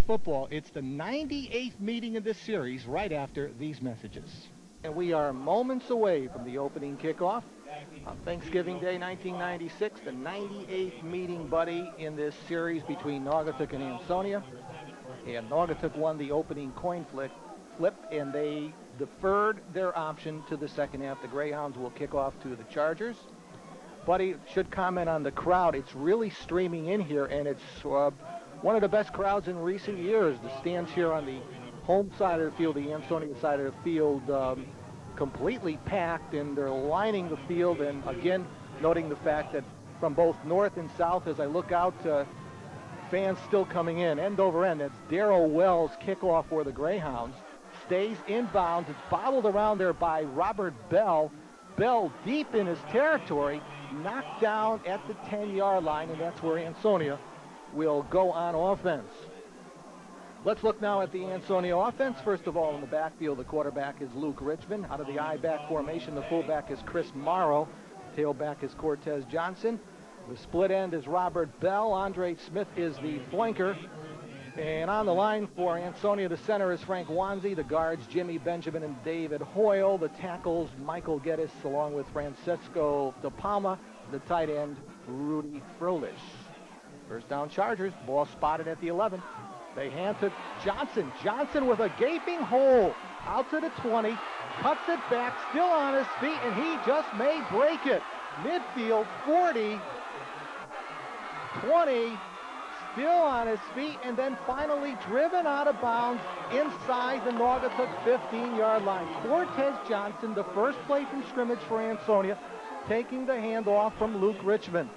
football. It's the 98th meeting of this series right after these messages. And we are moments away from the opening kickoff on Thanksgiving Day 1996, the 98th meeting, buddy, in this series between Naugatuck and Ansonia. And Naugatuck won the opening coin flip, and they deferred their option to the second half. The Greyhounds will kick off to the Chargers. Buddy should comment on the crowd. It's really streaming in here, and it's one of the best crowds in recent years. The stands here on the home side of the field, the Ansonia side of the field, completely packed, and they're lining the field. And again, noting the fact that from both north and south, as I look out, fans still coming in, end over end. That's Darrell Wells' kickoff for the Greyhounds. Stays inbounds. It's bobbled around there by Robert Bell. Bell deep in his territory, knocked down at the 10-yard line, and that's where Ansonia will go on offense. Let's look now at the Ansonia offense. First of all, in the backfield, the quarterback is Luke Richmond. Out of the I-back formation, the fullback is Chris Morrow. Tailback is Cortez Johnson. The split end is Robert Bell. Andre Smith is the flanker. And on the line for Ansonia, the center is Frank Wanzi. The guards, Jimmy Benjamin and David Hoyle. The tackles, Michael Geddes along with Francisco De Palma. The tight end, Rudy Froelich. First down Chargers. Ball spotted at the 11. They hand to Johnson. Johnson with a gaping hole out to the 20. Cuts it back, still on his feet, and he just may break it. Midfield, 40, 20. Still on his feet, and then finally driven out of bounds inside the Naugatuck 15-yard line. Cortez Johnson, the first play from scrimmage for Ansonia, taking the handoff from Luke Richmond.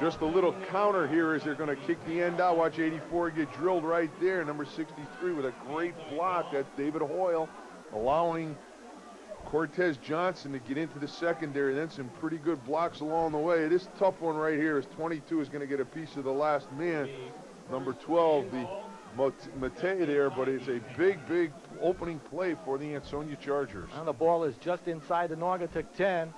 Just a little counter here as they're going to kick the end out. Watch 84 get drilled right there. Number 63 with a great block. That's David Hoyle, allowing Cortez Johnson to get into the secondary, then some pretty good blocks along the way. This tough one right here is 22 is going to get a piece of the last man. Number 12, the Matei there, but it's a big opening play for the Ansonia Chargers. And the ball is just inside the Naugatuck 10,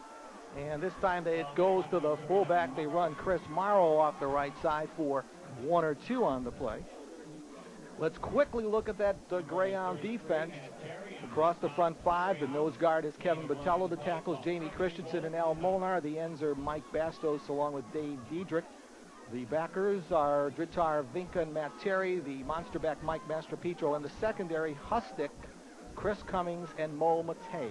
and this time it goes to the fullback. They run Chris Morrow off the right side for 1 or 2 on the play. Let's quickly look at that Greyhound defense. Across the front 5, the nose guard is Kevin Botello. The tackles, Jamie Christensen and Al Molnar. The ends are Mike Bastos along with Dave Diedrich. The backers are Dritar Vinca and Matt Terry. The monster back, Mike Mastropetro. And the secondary, Hustick, Chris Cummings, and Mo Matei.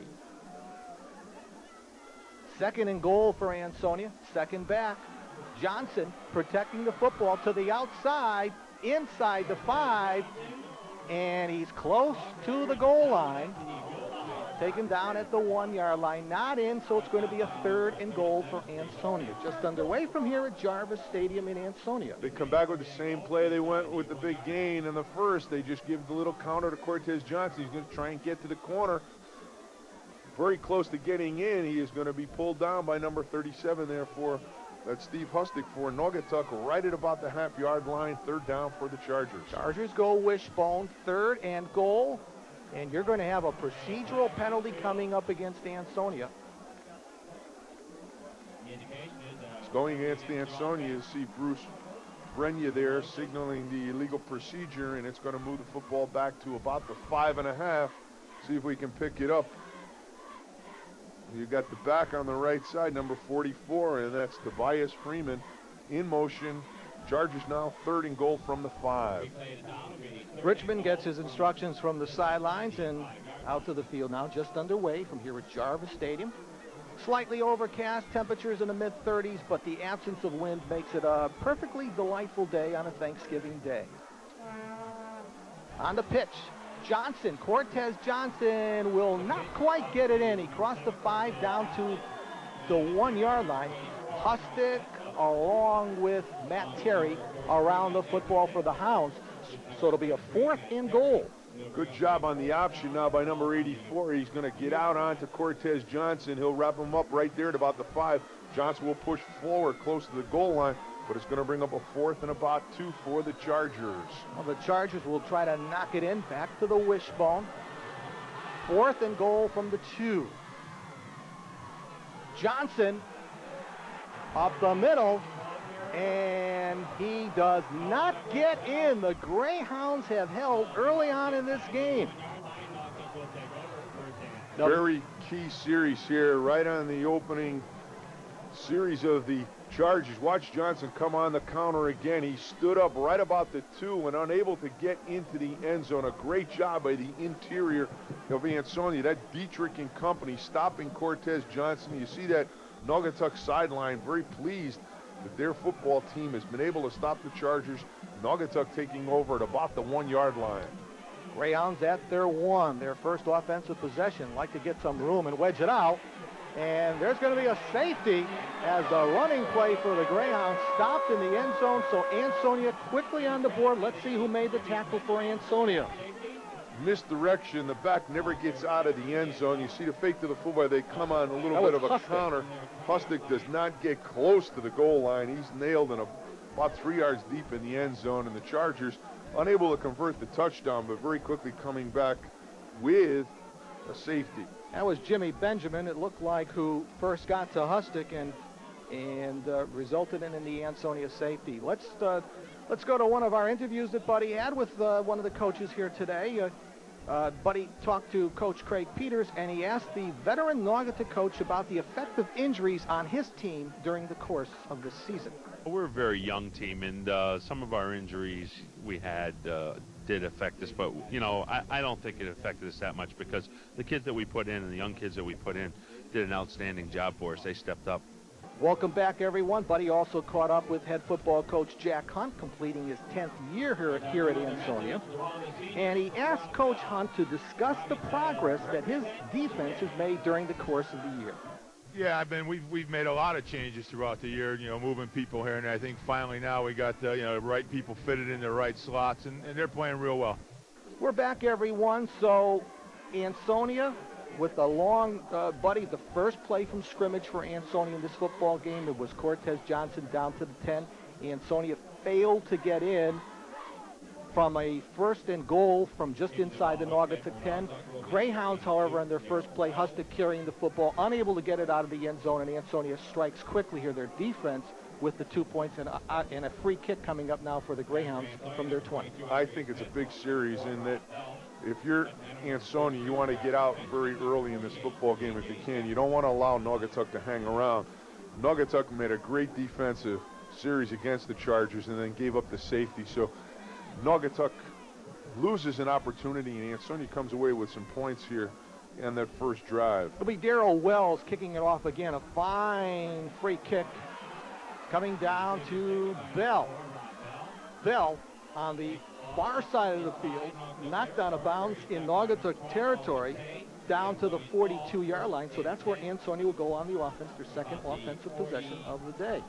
Second and goal for Ansonia. Second back. Johnson protecting the football to the outside, inside the 5. And he's close to the goal line. Taken down at the 1-yard line. Not in, so it's going to be a 3rd and goal for Ansonia. Just underway from here at Jarvis Stadium in Ansonia. They come back with the same play they went with the big gain in the first. They just give the little counter to Cortez Johnson. He's going to try and get to the corner. Very close to getting in. He is going to be pulled down by number 37 there for... That's Steve Hustick for Naugatuck, right at about the half-yard line. 3rd down for the Chargers. Chargers go wishbone, 3rd and goal. And you're going to have a procedural penalty coming up against Ansonia. It's going against Ansonia. You see Bruce Brenya there signaling the illegal procedure, and it's going to move the football back to about the 5.5. See if we can pick it up. You got the back on the right side, number 44, and that's Tobias Freeman in motion. Chargers now 3rd and goal from the 5. Richmond gets his instructions from the sidelines and out to the field now, just underway from here at Jarvis Stadium. Slightly overcast, temperatures in the mid-30s, but the absence of wind makes it a perfectly delightful day on a Thanksgiving day. On the pitch, Johnson, Cortez Johnson will not quite get it in. He crossed the 5 down to the 1-yard line. Hustick along with Matt Terry around the football for the Hounds. So it'll be a 4th and goal. Good job on the option now by number 84. He's going to get out onto Cortez Johnson. He'll wrap him up right there at about the 5. Johnson will push forward close to the goal line, but it's going to bring up a 4th and about 2 for the Chargers. Well, the Chargers will try to knock it in back to the wishbone. 4th and goal from the 2. Johnson up the middle, And he does not get in. The Greyhounds have held early on in this game. Very key series here, right on the opening series of the Chargers. Watch Johnson come on the counter again. He stood up right about the 2 and unable to get into the end zone. A great job by the interior of Ansonia. That Dietrich and company stopping Cortez Johnson. You see that Naugatuck sideline very pleased that their football team has been able to stop the Chargers. Naugatuck taking over at about the 1-yard line. Greyhounds at their 1, their first offensive possession. Like to get some room and wedge it out. And there's going to be a safety as the running play for the Greyhounds stopped in the end zone. So Ansonia quickly on the board. Let's see who made the tackle for Ansonia. Misdirection. The back never gets out of the end zone. You see the fake to the fullback. They come on a little bit of a counter. Hustic does not get close to the goal line. He's nailed in about 3 yards deep in the end zone. And the Chargers unable to convert the touchdown, but very quickly coming back with a safety. That was Jimmy Benjamin, it looked like, who first got to Hustic and resulted in the Ansonia safety. Let's go to one of our interviews that Buddy had with one of the coaches here today. Buddy talked to Coach Craig Peters, and he asked the veteran Naugatuck coach about the effect of injuries on his team during the course of the season. We're a very young team, and some of our injuries we had did affect us, but you know, I don't think it affected us that much because the kids that we put in and the young kids that we put in did an outstanding job for us. They stepped up. Welcome back, everyone. Buddy also caught up with head football coach Jack Hunt, completing his 10th year here at Ansonia. And he asked Coach Hunt to discuss the progress that his defense has made during the course of the year. Yeah, we've made a lot of changes throughout the year, you know, moving people here, and I think finally now we got the right people fitted in the right slots, and they're playing real well. We're back, everyone. So Ansonia with a long, Buddy, the first play from scrimmage for Ansonia in this football game, it was Cortez Johnson down to the 10. Ansonia failed to get in from a 1st and goal from just inside the Naugatuck 10. Greyhounds, however, on their first play, Hustic carrying the football, unable to get it out of the end zone, and Ansonia strikes quickly here. Their defense with the 2 points and a free kick coming up now for the Greyhounds from their 20. I think it's a big series in that if you're Ansonia, you want to get out very early in this football game if you can. You don't want to allow Naugatuck to hang around. Naugatuck made a great defensive series against the Chargers and then gave up the safety. So Naugatuck loses an opportunity, and Ansonia comes away with some points here on that first drive. It'll be Darrell Wells kicking it off again. A fine free kick coming down to Bell. Bell on the far side of the field, knocked out of bounds in Naugatuck territory down to the 42-yard line. So that's where Ansonia will go on the offense, their second offensive possession of the day.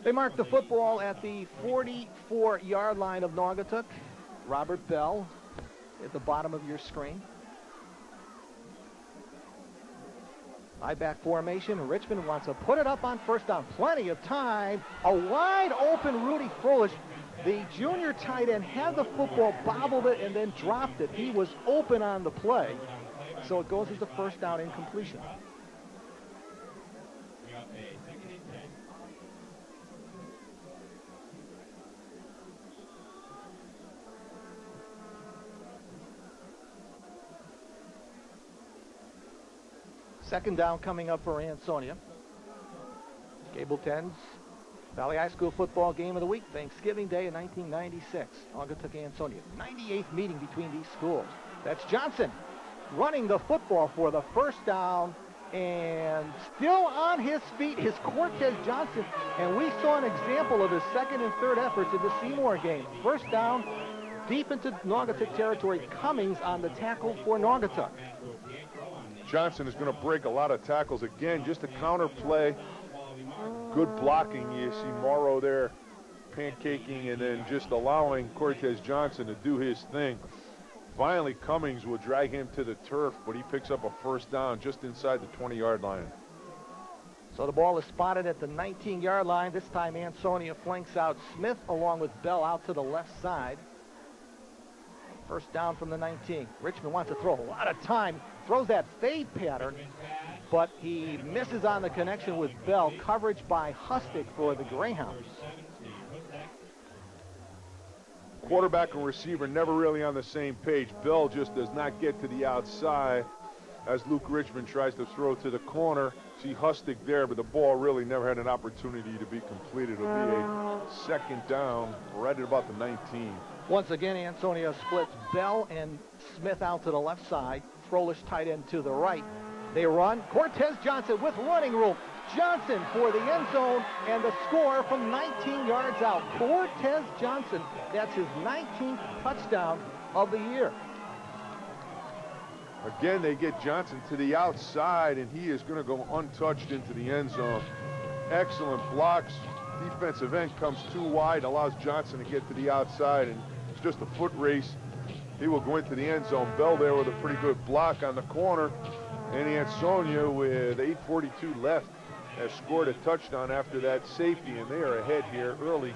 They mark the football at the 44-yard line of Naugatuck. Robert Bell at the bottom of your screen. I-back formation. Richmond wants to put it up on first down. Plenty of time. A wide open Rudy Froelich. The junior tight end had the football, bobbled it, and then dropped it. He was open on the play. So it goes as a first down incompletion. Second down coming up for Ansonia. Gable 10's Valley High School football game of the week, Thanksgiving Day in 1996. Naugatuck Ansonia, 98th meeting between these schools. That's Johnson running the football for the first down, and still on his feet is Cortez Johnson, and we saw an example of his second and third efforts in the Seymour game. First down, deep into Naugatuck territory. Cummings on the tackle for Naugatuck. Johnson is going to break a lot of tackles again, just a counter play. Good blocking. You see Morrow there pancaking and then just allowing Cortez Johnson to do his thing. Finally, Cummings will drag him to the turf, but he picks up a first down just inside the 20-yard line. So the ball is spotted at the 19-yard line. This time Ansonia flanks out Smith along with Bell out to the left side. First down from the 19. Richmond wants to throw a lot of time. Throws that fade pattern, but he misses on the connection with Bell. Coverage by Hustic for the Greyhounds. Quarterback and receiver never really on the same page. Bell just does not get to the outside as Luke Richmond tries to throw to the corner. See Hustic there, but the ball really never had an opportunity to be completed. It'll be a second down right at about the 19. Once again, Ansonia splits Bell and Smith out to the left side. Froelich tight end to the right. They run. Cortez Johnson with running room. Johnson for the end zone, and the score from 19 yards out. Cortez Johnson, that's his 19th touchdown of the year. Again, they get Johnson to the outside, and he is going to go untouched into the end zone. Excellent blocks. Defensive end comes too wide, allows Johnson to get to the outside, and it's just a foot race. He will go into the end zone. Bell there with a pretty good block on the corner, and Ansonia with 8:42 left has scored a touchdown after that safety, and they are ahead here early,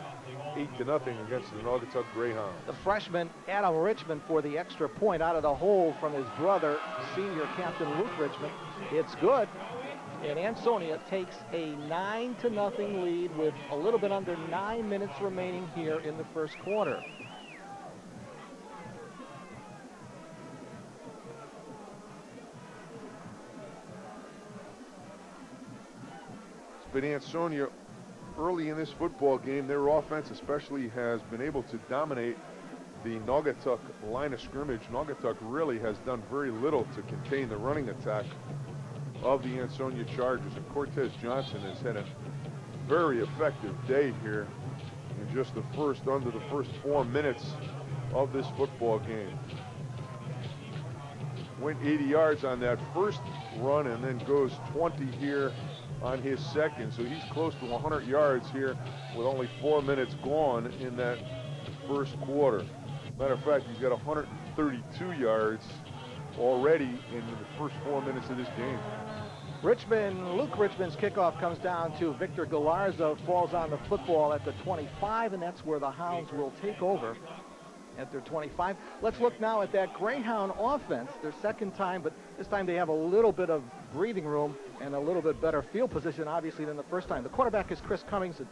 8-0 against the Naugatuck Greyhounds. The freshman Adam Richmond for the extra point out of the hole from his brother, senior captain Luke Richmond. It's good, and Ansonia takes a 9-0 lead with a little bit under 9 minutes remaining here in the first quarter. But Ansonia, early in this football game, their offense especially has been able to dominate the Naugatuck line of scrimmage. Naugatuck really has done very little to contain the running attack of the Ansonia Chargers. And Cortez Johnson has had a very effective day here in just under the first 4 minutes of this football game. Went 80 yards on that first run and then goes 20 here on his second, so he's close to 100 yards here with only 4 minutes gone in that first quarter. Matter of fact, he's got 132 yards already in the first 4 minutes of this game. Luke Richmond's kickoff comes down to Victor Galarza, falls on the football at the 25, and that's where the Hounds will take over at their 25. Let's look now at that Greyhound offense, their second time, but this time they have a little bit of breathing room and a little bit better field position, obviously, than the first time. The quarterback is Chris Cummings. The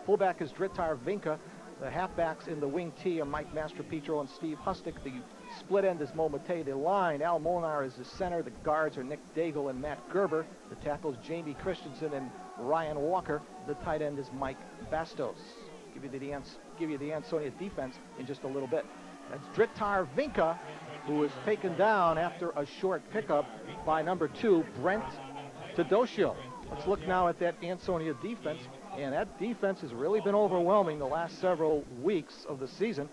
fullback is Dritar Vinka. The halfbacks in the wing T are Mike Mastrapetro and Steve Hustic. The split end is Mo Matei. The line, Al Molnar is the center. The guards are Nick Daigle and Matt Gerber. The tackles, Jamie Christensen and Ryan Walker. The tight end is Mike Bastos. Give you the Ansonia defense in just a little bit. That's Dritar Vinka, who was taken down after a short pickup by number 2, Brent Tedoshio. Let's look now at that Ansonia defense, and that defense has really been overwhelming the last several weeks of the season.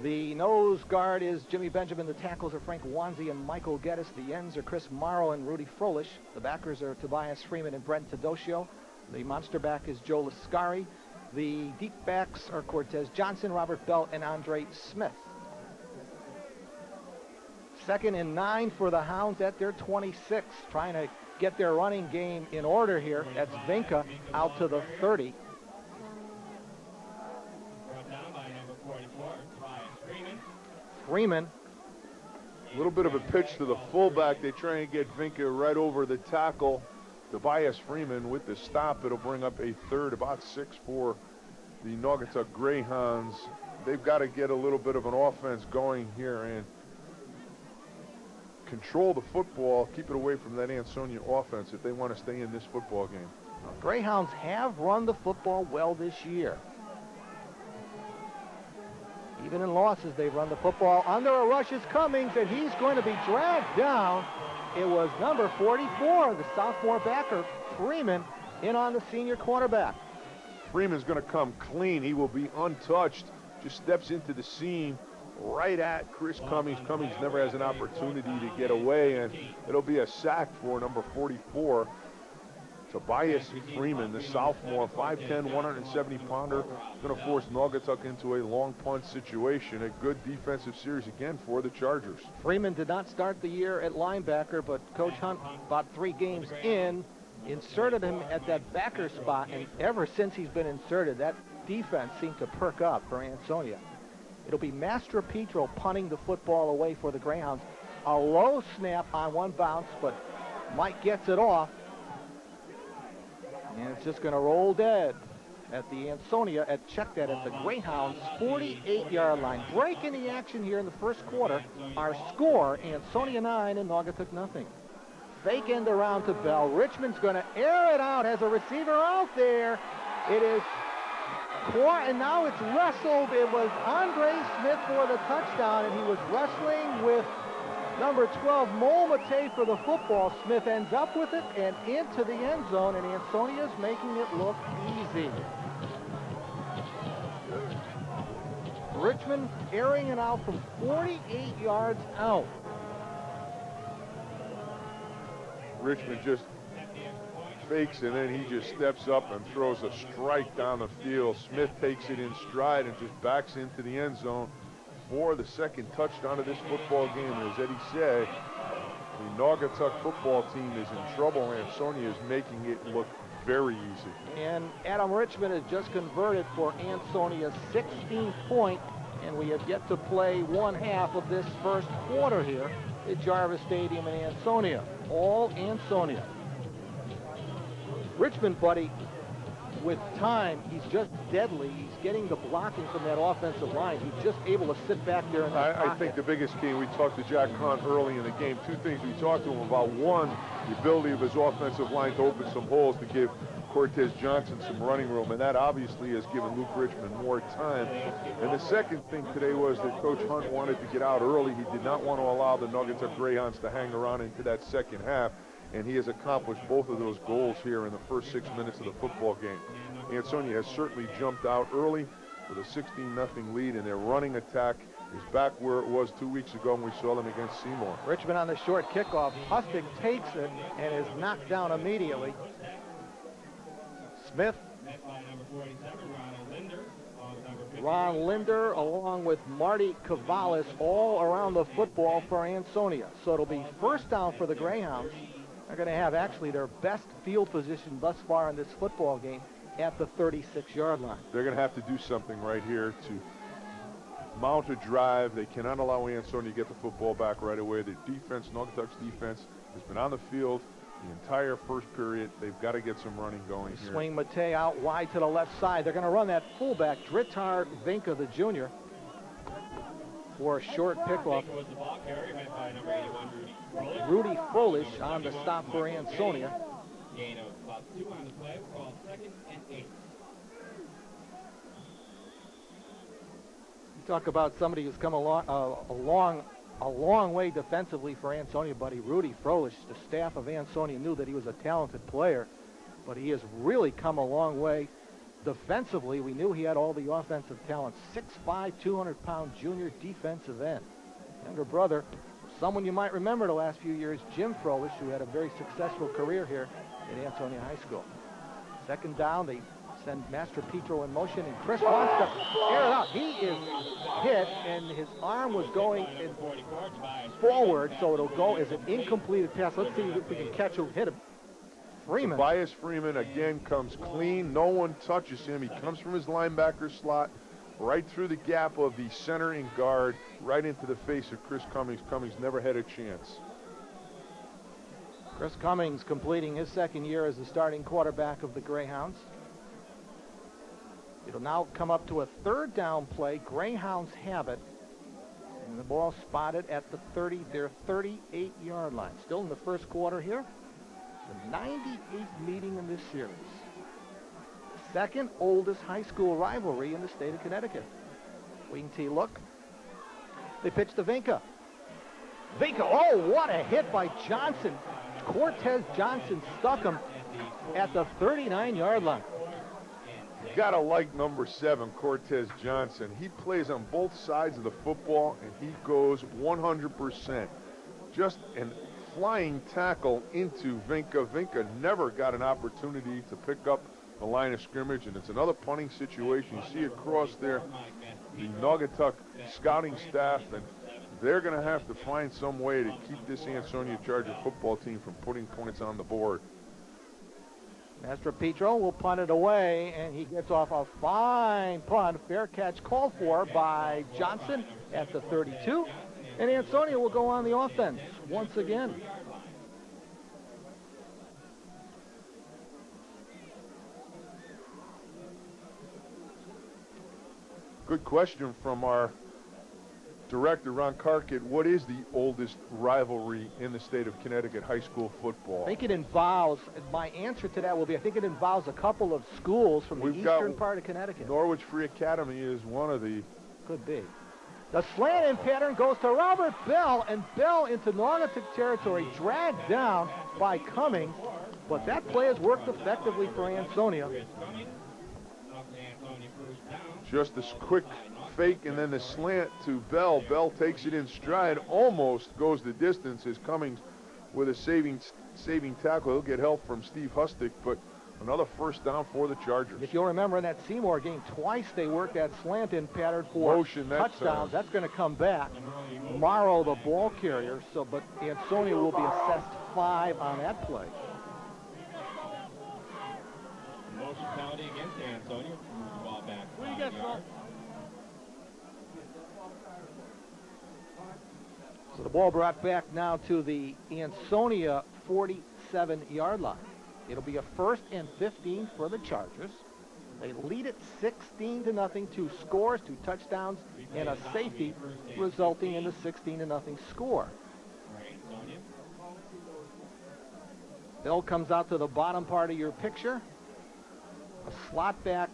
The nose guard is Jimmy Benjamin. The tackles are Frank Wanzi and Michael Geddes. The ends are Chris Morrow and Rudy Froelich. The backers are Tobias Freeman and Brent Tedoshio. The monster back is Joe Lascari. The deep backs are Cortez Johnson, Robert Bell, and Andre Smith. 2nd and 9 for the Hounds at their 26, trying to get their running game in order here. That's Vinka out to the 30. Freeman. A little bit of a pitch to the fullback. They try and get Vinka right over the tackle. Tobias Freeman with the stop. It'll bring up a third, about 6 for the Naugatuck Greyhounds. They've got to get a little bit of an offense going here and control the football, keep it away from that Ansonia offense if they want to stay in this football game. Greyhounds have run the football well this year. Even in losses, they've run the football. Under a rush is Cummings, and he's going to be dragged down. It was number 44, the sophomore backer, Freeman, in on the senior quarterback. Freeman's going to come clean. He will be untouched. Just steps into the seam right at Chris Cummings. Cummings never has an opportunity to get away, and it'll be a sack for number 44, Tobias Freeman, the sophomore, 5'10", 170-pounder, going to force Naugatuck into a long punt situation. A good defensive series again for the Chargers. Freeman did not start the year at linebacker, but Coach Hunt, about 3 games in, inserted him at that backer spot, and ever since he's been inserted, that defense seemed to perk up for Ansonia. It'll be Master Petro punting the football away for the Greyhounds. A low snap on one bounce, but Mike gets it off. And it's just going to roll dead at the Ansonia, check that, at the Greyhounds' 48-yard line. Break in the action here in the first quarter. Our score, Ansonia 9 and Naugatuck nothing. Fake end around to Bell. Richmond's going to air it out, has a receiver out there. It is caught, and now it's wrestled. It was Andre Smith for the touchdown, and he was wrestling with number 12, Mate for the football. Smith ends up with it and into the end zone, and Ansonia's making it look easy. Richmond airing it out from 48 yards out. Richmond just fakes, and then he just steps up and throws a strike down the field. Smith takes it in stride and just backs into the end zone for the second touchdown of this football game. And as Eddie said, the Naugatuck football team is in trouble. Ansonia is making it look very easy. And Adam Richmond has just converted for Ansonia's 16th point, and we have yet to play one half of this first quarter here at Jarvis Stadium in Ansonia. All Ansonia. Richmond, buddy, with time, he's just deadly. He's getting the blocking from that offensive line. He's just able to sit back there in the pocket. I think the biggest key, we talked to Jack Hunt early in the game, two things we talked to him about. One, the ability of his offensive line to open some holes to give Cortez Johnson some running room, and that obviously has given Luke Richmond more time. And the second thing today was that Coach Hunt wanted to get out early. He did not want to allow the Naugatuck Greyhounds to hang around into that second half, and he has accomplished both of those goals here in the first 6 minutes of the football game. Ansonia has certainly jumped out early with a 16-0 lead, and their running attack is back where it was 2 weeks ago when we saw them against Seymour. Richmond on the short kickoff. Hustig takes it and is knocked down immediately. Smith. Ron Linder along with Marty Cavalis all around the football for Ansonia. So it'll be first down for the Greyhounds. They're going to have actually their best field position thus far in this football game at the 36-yard line. They're going to have to do something right here to mount a drive. They cannot allow Ansonia to get the football back right away. Their defense, Naugatuck's defense, has been on the field the entire first period. They've got to get some running going here. Swing Mate out wide to the left side. They're going to run that fullback, Dritar Vinka, the junior, for a short pickoff. Rudy Froelich on the stop for Ansonia. Gain of about 2 on the play. We're called 2nd and 8. You talk about somebody who's come a long way defensively for Ansonia, buddy. Rudy Froelich, the staff of Ansonia knew that he was a talented player, but he has really come a long way defensively. We knew he had all the offensive talent. 6'5", 200-pound junior defensive end. Younger brother, someone you might remember the last few years, Jim Froelich, who had a very successful career here at Ansonia High School. Second down, they send Master Petro in motion, and Chris wants to air it out. He is hit, and his arm was going forward, so it'll go as an incompleted pass. Let's see if we can catch who hit him. Freeman. Tobias Freeman again comes clean. No one touches him. He comes from his linebacker slot right through the gap of the center and guard, right into the face of Chris Cummings. Cummings never had a chance. Chris Cummings completing his second year as the starting quarterback of the Greyhounds. It'll now come up to a third down play. Greyhounds have it. And the ball spotted at their 38-yard line. Still in the first quarter here. The 98th meeting in this series. The second oldest high school rivalry in the state of Connecticut. Wing T look. They pitch to Vinka. Vinka, oh, what a hit by Johnson. Cortez Johnson stuck him at the 39-yard line. You gotta like number 7, Cortez Johnson. He plays on both sides of the football, and he goes 100%. Just a flying tackle into Vinka. Vinka never got an opportunity to pick up the line of scrimmage, and it's another punting situation. You see it cross there, the Naugatuck scouting staff, and they're going to have to find some way to keep this Ansonia Charger football team from putting points on the board. Master Petro will punt it away, and he gets off a fine punt. Fair catch called for by Johnson at the 32. And Ansonia will go on the offense once again. Good question from our director, Ron Carkett. What is the oldest rivalry in the state of Connecticut high school football? I think it involves, my answer to that will be, I think it involves a couple of schools from the eastern part of Connecticut. Norwich Free Academy is one of the... Could be. The slant-in pattern goes to Robert Bell, and Bell into Naugatuck territory, dragged down by Cummings, but that play has worked effectively for Ansonia. Just this quick fake and then the slant to Bell. Bell takes it in stride, almost goes the distance as Cummings with a saving tackle. He'll get help from Steve Hustick, but another first down for the Chargers. If you'll remember in that Seymour game, twice they worked that slant-in pattern for touchdowns. That's going to come back. Morrow, the ball carrier, but Ansonia will be assessed 5 on that play. Motion penalty against Ansonia. Ball back. What do you got, Salt? So the ball brought back now to the Ansonia 47-yard line. It'll be a 1st and 15 for the Chargers. They lead it 16-0, 2 scores, 2 touchdowns, and a safety, resulting in the 16-0 score. Bell comes out to the bottom part of your picture. A slot back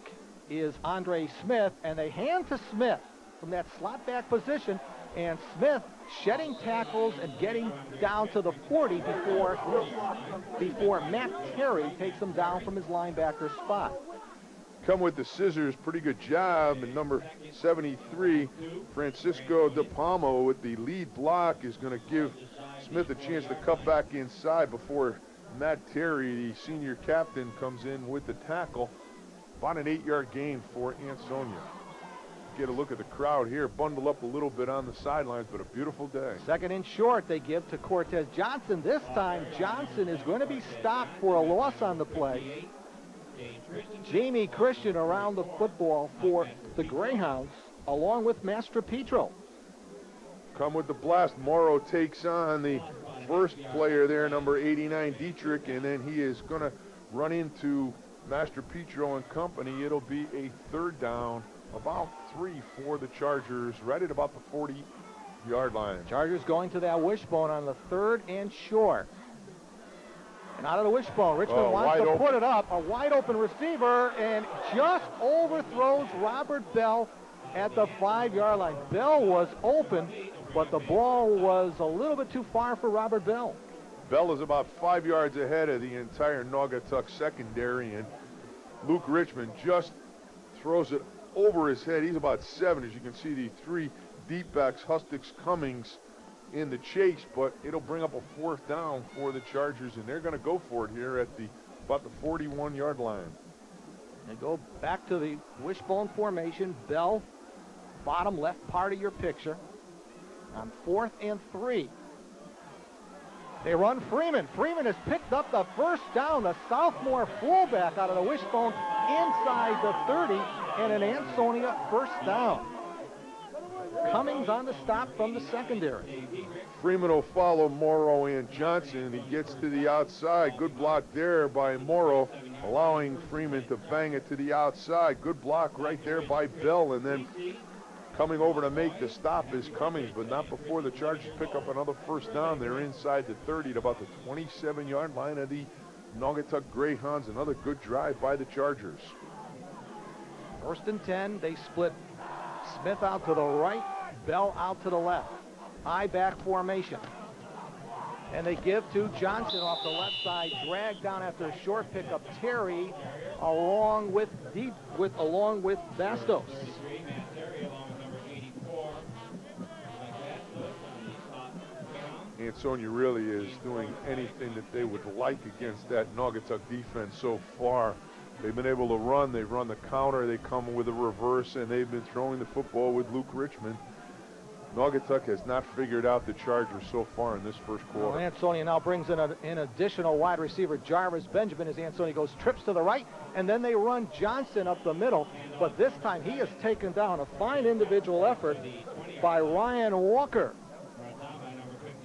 is Andre Smith, and they hand to Smith from that slot back position, and Smith shedding tackles and getting down to the 40 before Matt Terry takes him down from his linebacker spot. Come with the scissors, pretty good job. And number 73, Francisco De Palmo with the lead block is going to give Smith a chance to cut back inside before Matt Terry, the senior captain, comes in with the tackle. About an 8-yard gain for Ansonia. Get a look at the crowd here, bundle up a little bit on the sidelines, but a beautiful day. 2nd and short they give to Cortez Johnson. This time Johnson is going to be stopped for a loss on the play. Jamie Christian around the football for the Greyhounds, along with Master Petro. Come with the blast. Morrow takes on the first player there, number 89, Dietrich, and then he is going to run into Master Petro and company. It'll be a 3rd down, about 3 for the Chargers, right at about the 40-yard line. Chargers going to that wishbone on the 3rd and short. And out of the wishbone, Richmond wants to put it up. A wide open receiver, and just overthrows Robert Bell at the 5-yard line. Bell was open, but the ball was a little bit too far for Robert Bell. Bell is about 5 yards ahead of the entire Naugatuck secondary, and Luke Richmond just throws it over his head. He's about 7. As you can see, the 3 deep backs, Hustix, Cummings, in the chase, but it'll bring up a 4th down for the Chargers, and they're going to go for it here at about the 41-yard line. They go back to the wishbone formation. Bell, bottom left part of your picture, on 4th and 3. They run Freeman. Freeman has picked up the 1st down, the sophomore fullback out of the wishbone inside the 30, and an Ansonia 1st down. Cummings on the stop from the secondary. Freeman will follow Morrow and Johnson. He gets to the outside. Good block there by Morrow, allowing Freeman to bang it to the outside. Good block right there by Bell, and then coming over to make the stop is Cummings, but not before the Chargers pick up another 1st down. They're inside the 30 at about the 27-yard line of the Naugatuck Greyhounds. Another good drive by the Chargers. 1st and 10. They split Smith out to the right, Bell out to the left. High back formation. And they give to Johnson off the left side, dragged down after a short pickup. Terry along with Bastos. Ansonia really is doing anything that they would like against that Naugatuck defense so far. They've been able to run. They've run the counter. They come with a reverse, and they've been throwing the football with Luke Richmond. Naugatuck has not figured out the Chargers so far in this first quarter. Well, Ansonia now brings in an additional wide receiver, Jarvis Benjamin, as Ansonia goes trips to the right, and then they run Johnson up the middle. But this time he has taken down a fine individual effort by Ryan Walker.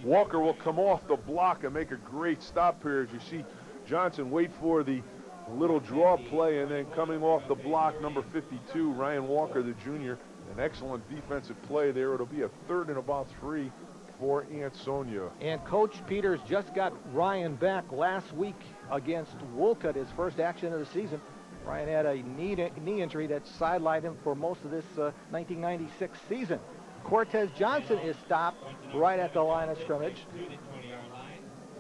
Walker will come off the block and make a great stop here. As you see Johnson wait for the little draw play, and then coming off the block, number 52, Ryan Walker, the junior. An excellent defensive play there. It'll be a 3rd and about 3 for Ansonia. And Coach Peters just got Ryan back last week against Wolcott, his first action of the season. Ryan had a knee injury that sidelined him for most of this 1996 season. Cortez Johnson is stopped right at the line of scrimmage.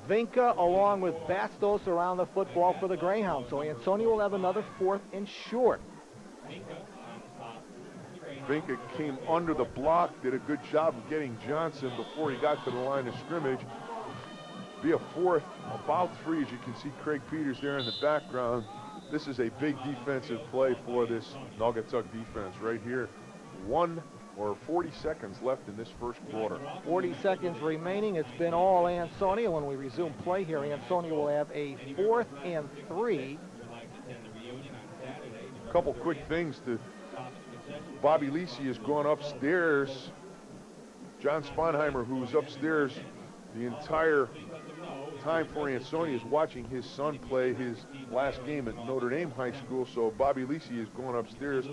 Vinca along with Bastos around the football for the Greyhounds. So Ansonia will have another 4th and short. Vinca came under the block, did a good job of getting Johnson before he got to the line of scrimmage. Be a 4th, about 3, as you can see Craig Peters there in the background. This is a big defensive play for this Naugatuck defense right here. 40 seconds left in this first quarter. 40 seconds remaining. It's been all Ansonia. When we resume play here, Ansonia will have a 4th and 3. A couple quick things to Bobby Lisi has gone upstairs. John Sponheimer, who was upstairs the entire time for Ansonia, is watching his son play his last game at Notre Dame High School. So Bobby Lisi is going upstairs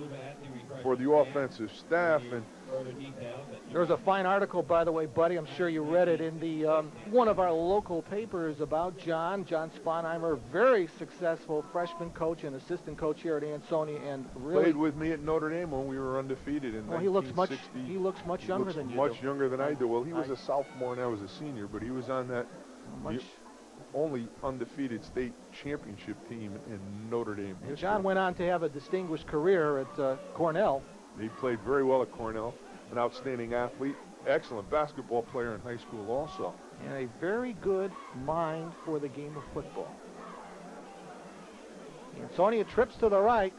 for the offensive staff. And there's a fine article, by the way, buddy. I'm sure you read it in the one of our local papers about John Sponheimer, very successful freshman coach and assistant coach here at Ansonia, and really played with me at Notre Dame when we were undefeated in 1960. He looks much younger than you. Much younger than I do. Well, he was a sophomore and I was a senior, but he was on that only undefeated state championship team in Notre Dame history. John went on to have a distinguished career at Cornell. He played very well at Cornell, an outstanding athlete, excellent basketball player in high school also. And a very good mind for the game of football. Ansonia trips to the right,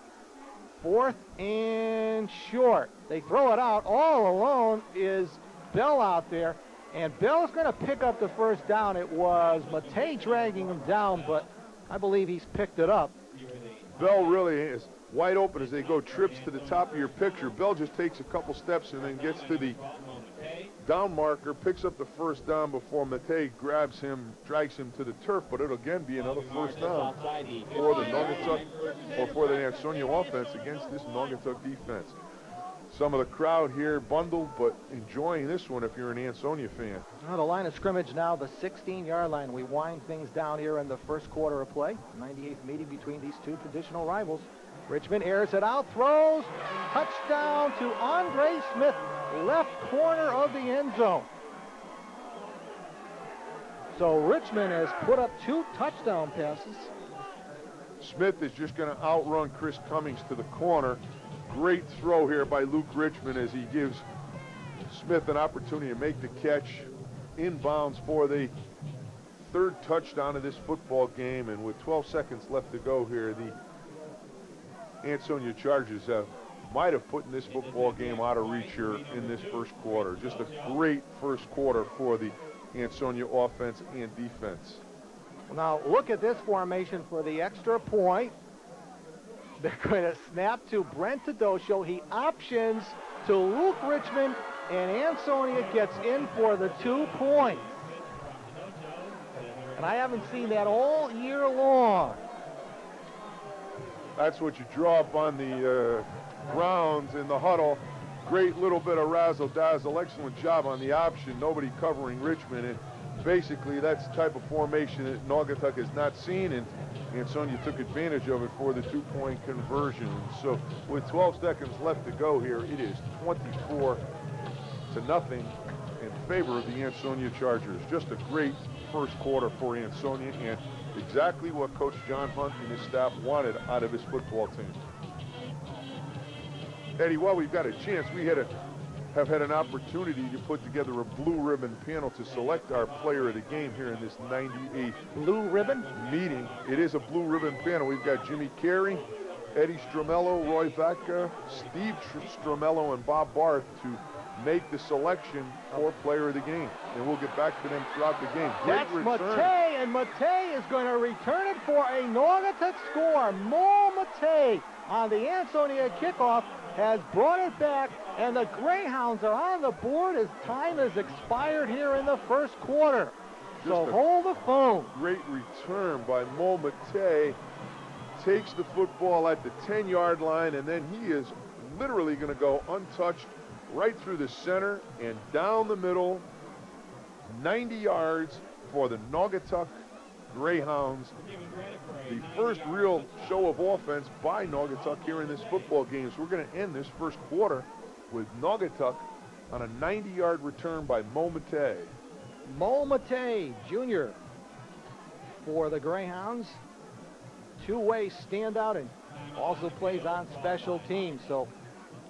4th and short. They throw it out. All alone is Bell out there. And Bell's going to pick up the first down. It was Matei dragging him down, but I believe he's picked it up. Bell really is wide open as they go trips to the top of your picture. Bell just takes a couple steps and then gets to the down marker, picks up the first down before Matei grabs him, drags him to the turf, but it'll again be another first down for the Naugatuck, or for the Ansonia offense against this Naugatuck defense. Some of the crowd here bundled, but enjoying this one if you're an Ansonia fan. Well, the line of scrimmage now, the 16-yard line. We wind things down here in the first quarter of play. 98th meeting between these two traditional rivals. Richmond airs it out, throws, touchdown to Andre Smith, left corner of the end zone. So Richmond has put up 2 touchdown passes. Smith is just going to outrun Chris Cummings to the corner. Great throw here by Luke Richmond as he gives Smith an opportunity to make the catch inbounds for the 3rd touchdown of this football game. And with 12 seconds left to go here, the Ansonia Chargers might have put this football game out of reach here in this first quarter. Just a great first quarter for the Ansonia offense and defense. Now look at this formation for the extra point. They're going to snap to Brent Tedosho. He options to Luke Richmond, and Ansonia gets in for the 2 points. And I haven't seen that all year long. That's what you draw up on the grounds in the huddle. Great little bit of razzle-dazzle. Excellent job on the option. Nobody covering Richmond. And basically, that's the type of formation that Naugatuck has not seen, and Ansonia took advantage of it for the 2-point conversion. So with 12 seconds left to go here, it is 24-0 in favor of the Ansonia Chargers. Just a great first quarter for Ansonia, and exactly what Coach John Hunt and his staff wanted out of his football team. Eddie, while we've got a chance, we have had an opportunity to put together a blue ribbon panel to select our player of the game here in this 98th blue ribbon meeting. It is a blue ribbon panel. We've got Jimmy Carey, Eddie Stromello, Roy Vacca, Steve Stromello, and Bob Barth to make the selection for player of the game. And we'll get back to them throughout the game. That's Matei, and Matei is going to return it for a Naugatuck score. Mo Matei on the Ansonia kickoff has brought it back, and the Greyhounds are on the board as time has expired here in the first quarter. So hold the phone. Great return by Mo Matei. Takes the football at the 10-yard line, and then he is literally going to go untouched right through the center and down the middle, 90 yards for the Naugatuck Greyhounds. The first real show of offense by Naugatuck here in this football game. So we're going to end this first quarter with Naugatuck on a 90-yard return by Mo Matei. Mo Matei, Jr. for the Greyhounds. Two-way standout and also plays on special teams. So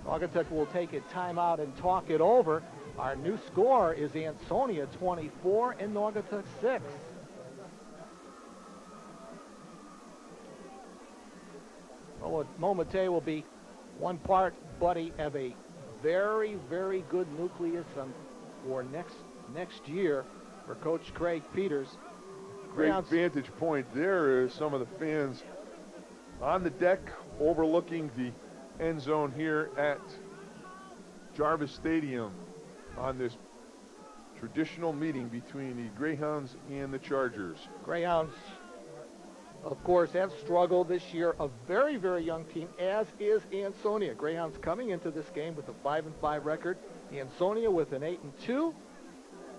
Naugatuck will take a timeout and talk it over. Our new score is Ansonia 24 and Naugatuck 6. Mo Matei will be one part buddy of a very, very good nucleus for next year for Coach Craig Peters. Great vantage point there is some of the fans on the deck overlooking the end zone here at Jarvis Stadium on this traditional meeting between the Greyhounds and the Chargers. Greyhounds, of course, have struggled this year. A very, very young team, as is Ansonia. Greyhounds coming into this game with a 5-5 record. Ansonia with an 8-2.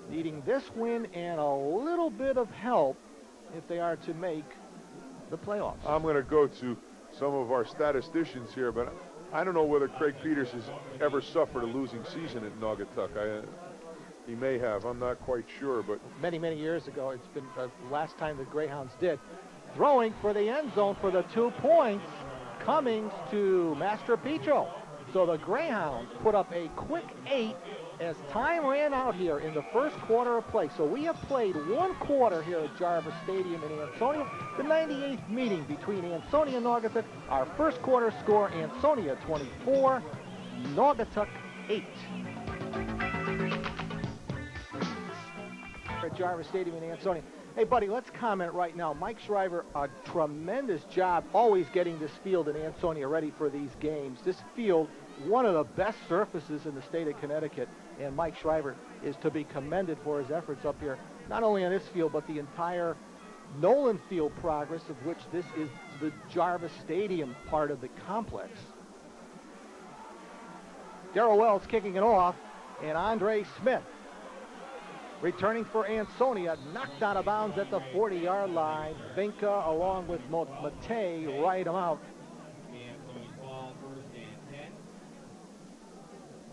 Needing this win and a little bit of help if they are to make the playoffs. I'm going to go to some of our statisticians here, but I don't know whether Craig Peters has ever suffered a losing season at Naugatuck. He may have. I'm not quite sure, but many, many years ago, it's been the last time the Greyhounds did. Throwing for the end zone for the 2 points, Cummings to Master Petro. So the Greyhounds put up a quick 8 as time ran out here in the first quarter of play. So we have played one quarter here at Jarvis Stadium in Ansonia, the 98th meeting between Ansonia and Naugatuck. Our first quarter score, Ansonia 24, Naugatuck 8. At Jarvis Stadium in Ansonia. Hey, buddy, let's comment right now. Mike Shriver, a tremendous job always getting this field in Ansonia ready for these games. This field, one of the best surfaces in the state of Connecticut, and Mike Shriver is to be commended for his efforts up here, not only on this field, but the entire Nolan Field progress, of which this is the Jarvis Stadium part of the complex. Darrell Wells kicking it off, and Andre Smith returning for Ansonia, knocked out of bounds at the 40-yard line. Vinca along with Matei right him out.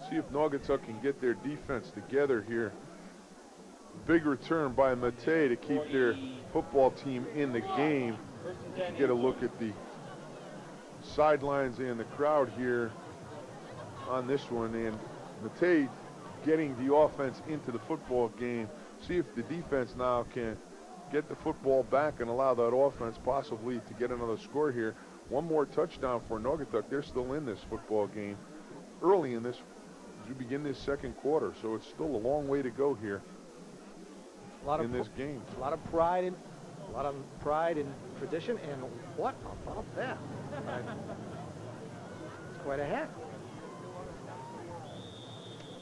See if Naugatuck can get their defense together here. Big return by Matei to keep their football team in the game. Get a look at the sidelines and the crowd here on this one. And Matei getting the offense into the football game. See if the defense now can get the football back and allow that offense possibly to get another score here. One more touchdown for Naugatuck. They're still in this football game early in this, as we begin this second quarter. So it's still a long way to go here in this game. A lot of pride and tradition. And what about that? It's quite a hat.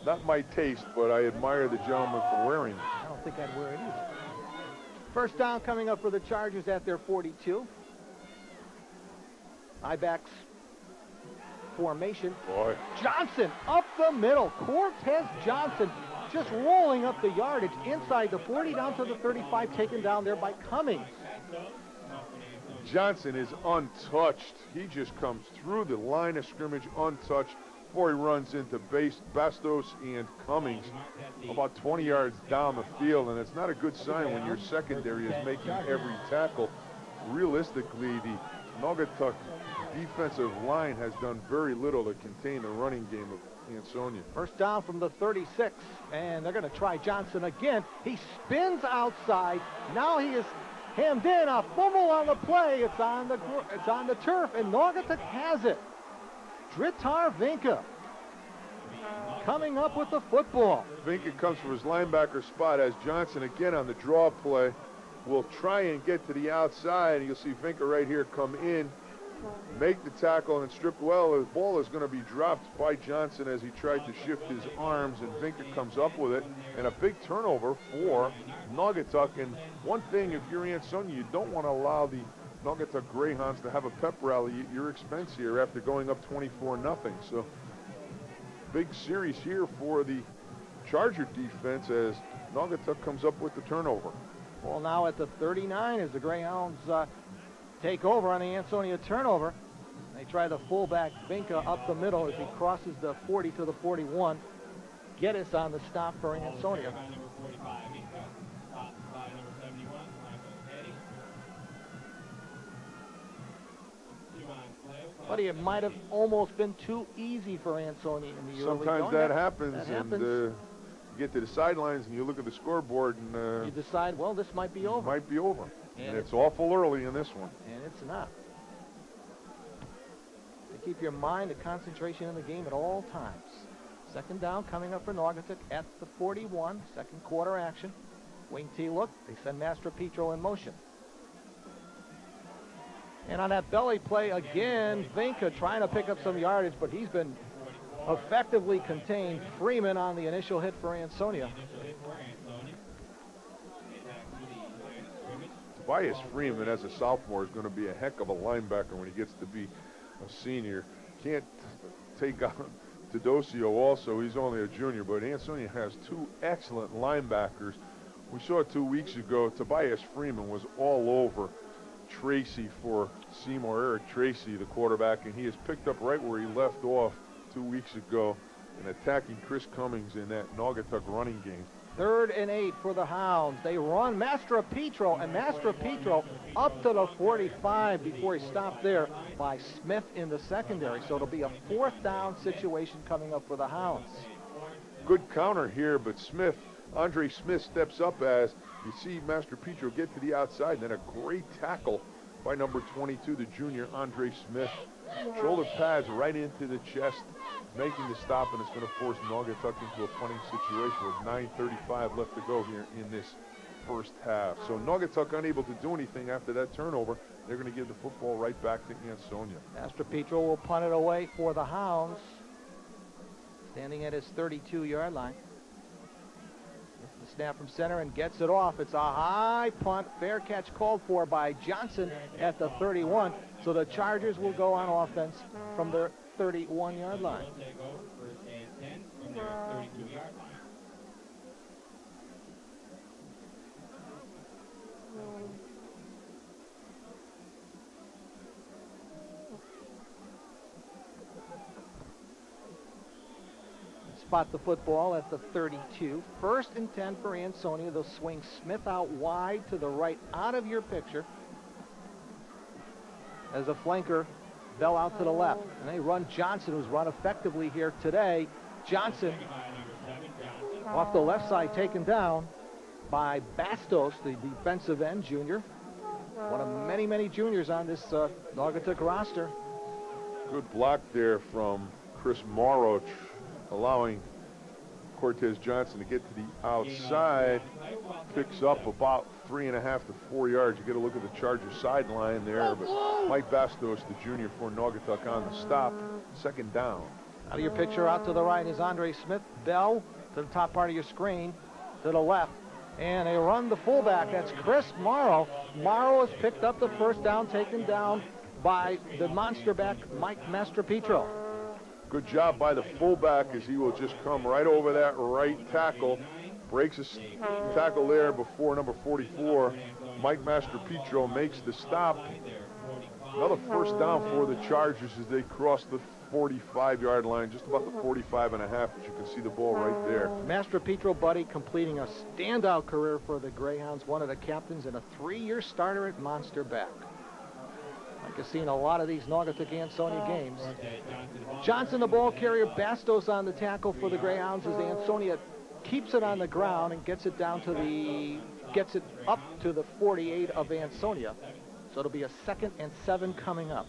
Not my taste, but I admire the gentleman for wearing it. I don't think I'd wear it either. First down coming up for the Chargers at their 42. I-backs formation. Boy. Johnson up the middle. Cortez Johnson just rolling up the yardage inside the 40 down to the 35, taken down there by Cummings. Johnson is untouched. He just comes through the line of scrimmage untouched before he runs into Bastos and Cummings about 20 yards down the field, and it's not a good sign when your secondary is making every tackle. Realistically, the Naugatuck defensive line has done very little to contain the running game of Ansonia. First down from the 36, and they're going to try Johnson again. He spins outside. Now he is hemmed in. A fumble on the play. It's on the turf, and Naugatuck has it. Dritar Vinca. coming up with the football. Vinca comes from his linebacker spot as Johnson again on the draw play will try and get to the outside. You'll see Vinca right here come in, make the tackle, and strip. Well, the ball is going to be dropped by Johnson as he tried to shift his arms, and Vinca comes up with it, and a big turnover for Naugatuck. And one thing, if you're Ansonia, you don't want to allow the Naugatuck Greyhounds to have a pep rally at your expense here after going up 24-0. So big series here for the Charger defense as Naugatuck comes up with the turnover. Well, now at the 39 as the Greyhounds take over on the Ansonia turnover. They try the fullback Vinca up the middle as he crosses the 40 to the 41. Geddes on the stop for Ansonia. Buddy, it might have almost been too easy for Ansonia in the early going. Sometimes that happens. That happens. And you get to the sidelines and you look at the scoreboard and you decide, well, this might be over. Might be over. And it's awful early in this one. And it's not. To keep your mind and concentration in the game at all times. Second down coming up for Naugatuck at the 41. Second quarter action. Wing T look. They send Master Petro in motion. And on that belly play again, Vinca trying to pick up some yardage, but he's been effectively contained. Freeman on the initial hit for Ansonia. Tobias Freeman, as a sophomore, is going to be a heck of a linebacker when he gets to be a senior. Can't take out Teodosio also. He's only a junior, but Ansonia has two excellent linebackers. We saw it 2 weeks ago. Tobias Freeman was all over Tracy for Seymour, Eric Tracy, the quarterback, and he has picked up right where he left off 2 weeks ago in attacking Chris Cummings in that Naugatuck running game. 3rd and 8 for the Hounds. They run Master Petro, and Master Petro up to the 45 before he stopped there by Smith in the secondary. So it'll be a 4th down situation coming up for the Hounds. Good counter here, but Andre Smith steps up as you see Master Petro get to the outside, and then a great tackle by number 22, the junior Andre Smith. Shoulder pads right into the chest, making the stop, and it's going to force Naugatuck into a punting situation with 9:35 left to go here in this first half. So Naugatuck unable to do anything after that turnover. They're going to give the football right back to Ansonia. Master Petro will punt it away for the Hounds, standing at his 32-yard line. Gets the snap from center and gets it off. It's a high punt. Fair catch called for by Johnson at the 31. So the Chargers will go on offense from their 31-yard line. Spot the football at the 32. 1st and 10 for Ansonia. They'll swing Smith out wide to the right out of your picture. As a flanker, Bell out to the left. And they run Johnson, who's run effectively here today. Johnson off the left side, taken down by Bastos, the defensive end junior. One of many, many juniors on this Naugatuck roster. Good block there from Chris Morrow, allowing Cortez Johnson to get to the outside. Picks up about 3.5 to 4 yards. You get a look at the Chargers sideline there, but Mike Bastos, the junior for Naugatuck, on the stop. 2nd down. Out of your picture, out to the right is Andre Smith. Bell to the top part of your screen, to the left. And they run the fullback. That's Chris Morrow. Morrow has picked up the 1st down, taken down by the monster back, Mike Master Petro. Good job by the fullback as he will just come right over that right tackle. Breaks his tackle there before number 44. Mike Master Petro makes the stop. Another 1st down for the Chargers as they cross the 45-yard line, just about the 45.5, but you can see the ball right there. Master Petro, buddy, completing a standout career for the Greyhounds, one of the captains and a 3-year starter at monster back. Like I've seen a lot of these Naugatuck Ansonia games. Johnson, the ball carrier. Bastos on the tackle for the Greyhounds as Ansonia keeps it on the ground and gets it down to gets it up to the 48 of Ansonia. So it'll be a 2nd and 7 coming up.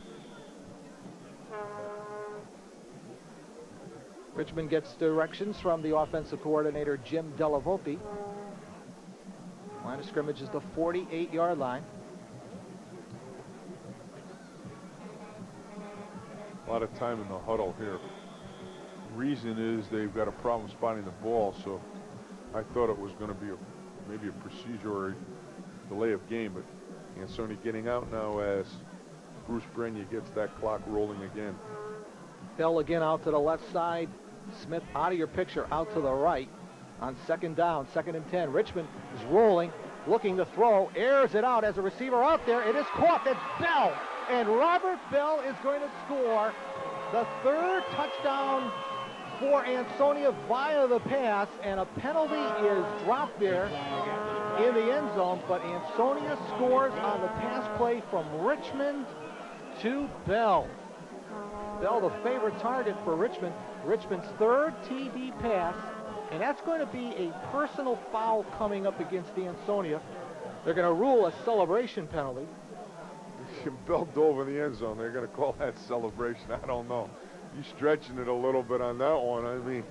Richmond gets directions from the offensive coordinator, Jim Delavolpe. Line of scrimmage is the 48-yard line. A lot of time in the huddle here. Reason is they've got a problem spotting the ball, so I thought it was going to be maybe a procedure or a delay of game, but Ansonia getting out now as Bruce Brenya gets that clock rolling again. Bell again out to the left side. Smith out of your picture, out to the right. On second down, 2nd and 10. Richmond is rolling, looking to throw, airs it out as a receiver out there. It is caught. It's Bell, and Robert Bell is going to score the 3rd touchdown for Ansonia via the pass, and a penalty is dropped there in the end zone, but Ansonia scores on the pass play from Richmond to Bell. Bell, the favorite target for Richmond. Richmond's 3rd TD pass, and that's going to be a personal foul coming up against Ansonia. They're going to rule a celebration penalty. Bell dove in the end zone. They're going to call that celebration. I don't know. You're stretching it a little bit on that one. I mean,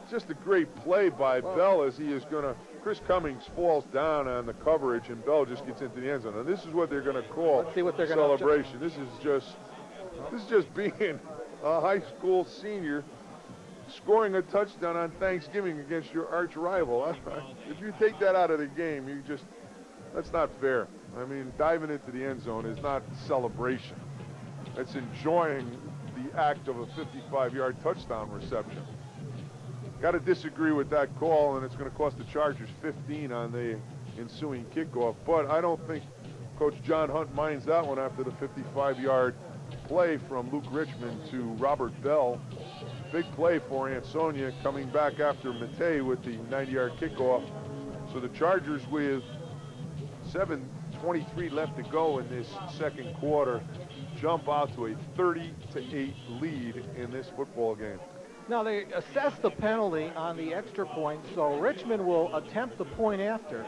just a great play by Bell as he is going to. Chris Cummings falls down on the coverage, and Bell just gets into the end zone. And this is what they're going to call celebration. This is just being a high school senior scoring a touchdown on Thanksgiving against your arch rival. If you take that out of the game, that's not fair. I mean, diving into the end zone is not celebration. It's enjoying the act of a 55-yard touchdown reception. Got to disagree with that call, and it's going to cost the Chargers 15 on the ensuing kickoff. But I don't think Coach John Hunt minds that one after the 55-yard play from Luke Richmond to Robert Bell. Big play for Ansonia coming back after Matei with the 90-yard kickoff. So the Chargers, with 7:23 left to go in this second quarter, jump out to a 30-8 lead in this football game. Now they assess the penalty on the extra point, so Richmond will attempt the point after.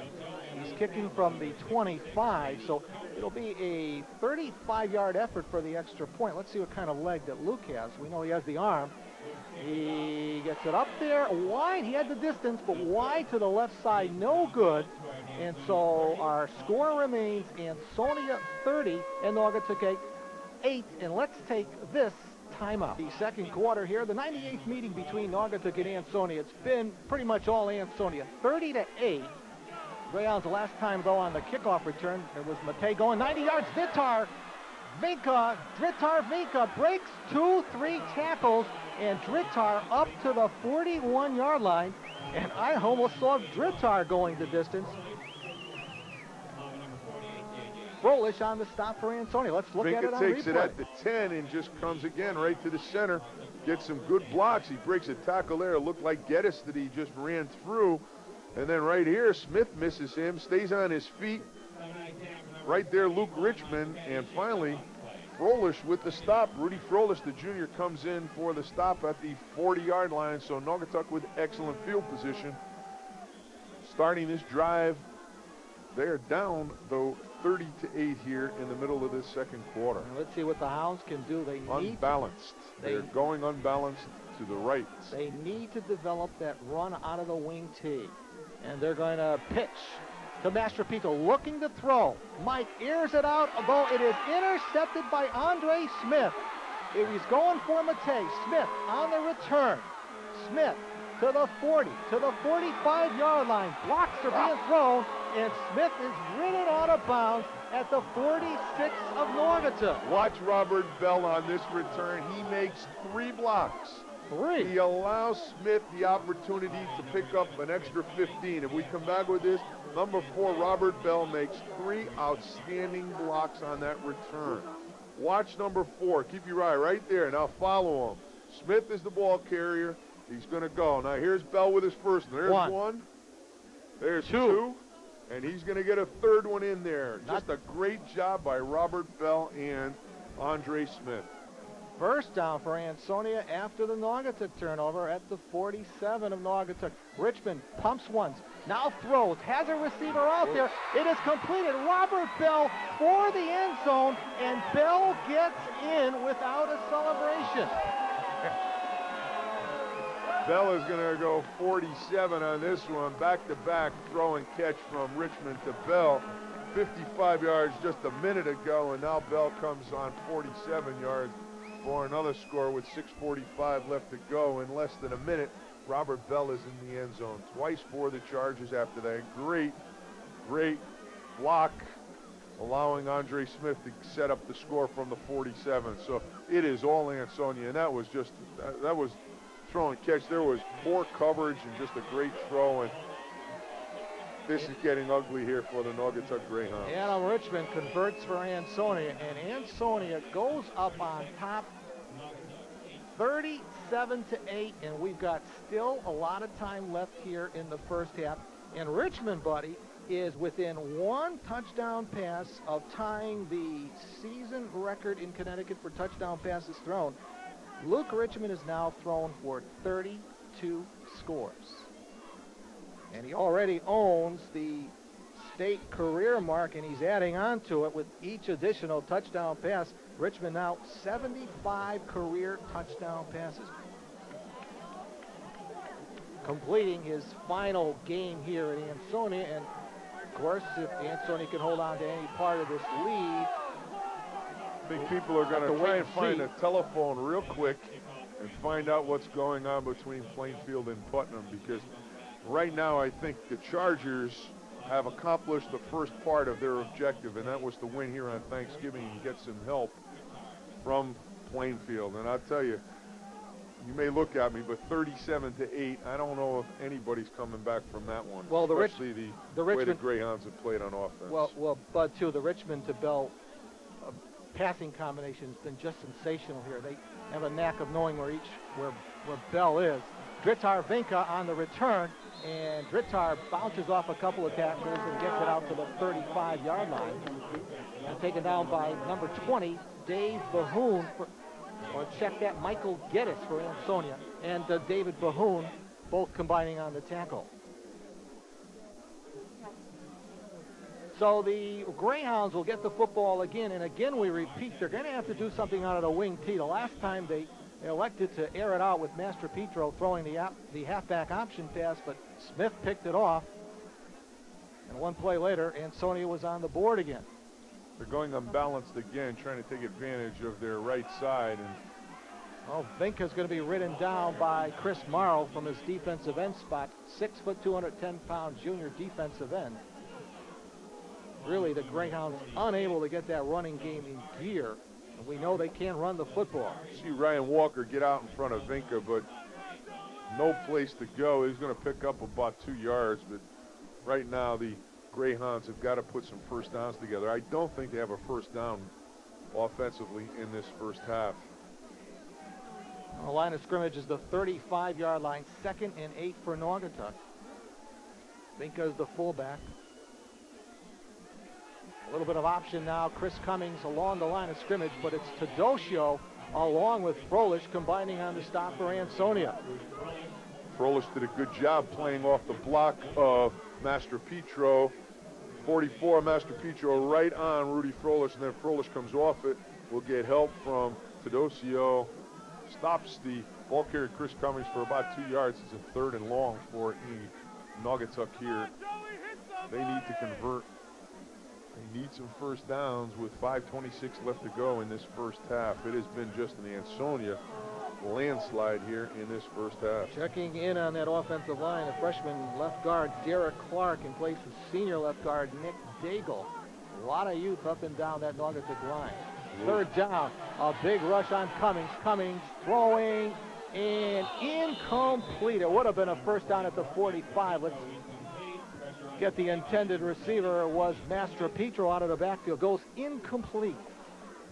He's kicking from the 25, so it'll be a 35-yard effort for the extra point. Let's see what kind of leg that Luke has. We know he has the arm. He gets it up there wide. He had the distance, but wide to the left side, no good. And so our score remains Ansonia 30 and Naugatuck 8. And let's take this timeout. The second quarter here, the 98th meeting between Naugatuck and Ansonia. It's been pretty much all Ansonia, 30-8. Greyhounds the last time, though, on the kickoff return, it was Matei going 90 yards. Dritar Vinka breaks 2-3 tackles, and Dritar up to the 41-yard line. And I almost saw Dritar going the distance. Froelich on the stop for Ansonia. Let's look at it on replay. Vinka takes it at the 10 and just comes again right to the center. Gets some good blocks. He breaks a tackle there. It looked like Geddes that he just ran through. And then right here, Smith misses him, stays on his feet. Right there, Luke Richmond. And finally, Froelich with the stop. Rudy Froelich, the junior, comes in for the stop at the 40-yard line. So Naugatuck with excellent field position. Starting this drive, they are down, though, 30-8 here in the middle of this second quarter. Now let's see what the Hounds can do. They need unbalanced. They're going unbalanced to the right. They need to develop that run out of the wing tee. And they're going to pitch to Mastropico, looking to throw. Mike airs it out, although it is intercepted by Andre Smith. If he's going for Matei, Smith on the return. Smith to the 40, to the 45-yard line. Blocks are being thrown, and Smith is ridden out of bounds at the 46 of Naugatuck. Watch Robert Bell on this return. He makes 3 blocks. He allows Smith the opportunity to pick up an extra 15. If we come back with this, number 4, Robert Bell makes 3 outstanding blocks on that return. Watch number 4. Keep your eye right there. Now follow him. Smith is the ball carrier. He's going to go. Now here's Bell with his first. There's one. There's two. And he's going to get a third one in there. Just a great job by Robert Bell and Andre Smith. First down for Ansonia after the Naugatuck turnover at the 47 of Naugatuck. Richmond pumps once, now throws, has a receiver out there. It is completed. Robert Bell for the end zone, and Bell gets in without a celebration. Bell is going to go 47 on this one. Back-to-back throw and catch from Richmond to Bell. 55 yards just a minute ago, and now Bell comes on 47 yards for another score with 6:45 left to go. In less than a minute, Robert Bell is in the end zone. Twice for the Chargers after that. Great block, allowing Andre Smith to set up the score from the 47. So it is all Ansonia, and that was throw and catch. There was poor coverage and just a great throw, and this is getting ugly here for the Naugatuck Greyhounds. Adam Richmond converts for Ansonia, and Ansonia goes up on top 37-8, and we've got still a lot of time left here in the first half. And Richmond, buddy, is within one touchdown pass of tying the season record in Connecticut for touchdown passes thrown. Luke Richmond is now thrown for 32 scores. And he already owns the state career mark, and he's adding on to it with each additional touchdown pass. Richmond now 75 career touchdown passes. Completing his final game here at Ansonia, and of course, if Ansonia can hold on to any part of this lead, I think people are going to try and find a telephone real quick and find out what's going on between Plainfield and Putnam, because right now I think the Chargers have accomplished the first part of their objective, and that was to win here on Thanksgiving and get some help from Plainfield. And I'll tell you, you may look at me, but 37-8, I don't know if anybody's coming back from that one. Well, especially the way the Greyhounds have played on offense. Well, Bud, too, the Richmond to Bell passing combination has been just sensational here. They have a knack of knowing where Bell is. Dritar Vinca on the return, and Dritar bounces off a couple of tackles and gets it out to the 35-yard line. And taken down by number 20, Dave Bahoon, or check that, Michael Geddes for Ansonia, and David Bahoon, both combining on the tackle. So the Greyhounds will get the football again, and again we repeat, they're going to have to do something out of the wing tee. The last time they elected to air it out with Master Petro throwing the halfback option pass, but Smith picked it off, and one play later, Ansonia was on the board again. They're going unbalanced again, trying to take advantage of their right side. And Vinca's going to be ridden down by Chris Morrow from his defensive end spot, 6 foot, 210-pound junior defensive end. Really, the Greyhounds unable to get that running game in gear. And we know they can run the football. See Ryan Walker get out in front of Vinca, but no place to go. He's going to pick up about 2 yards, but right now the Greyhounds have got to put some first downs together. I don't think they have a first down offensively in this first half. The line of scrimmage is the 35-yard line, 2nd and 8 for Naugatuck. Vinca's the fullback. A little bit of option now. Chris Cummings along the line of scrimmage, but it's Tedosio along with Froelich combining on the stop for Ansonia. Froelich did a good job playing off the block of Master Petro. 44, Master Petro right on Rudy Froelich, and then Froelich comes off it. Will get help from Tedosio. Stops the ball carrier Chris Cummings for about 2 yards. It's a 3rd and long for Naugatuck here. They need to convert. They need some first downs with 5:26 left to go in this first half. It has been just an Ansonia landslide here in this first half. Checking in on that offensive line, a freshman left guard, Derek Clark, in place of senior left guard, Nick Daigle. A lot of youth up and down that Naugatuck line. 3rd down, a big rush on Cummings. Cummings throwing, and incomplete. It would have been a first down at the 45. Let's get the intended receiver. Was Master Petro out of the backfield. Goes incomplete.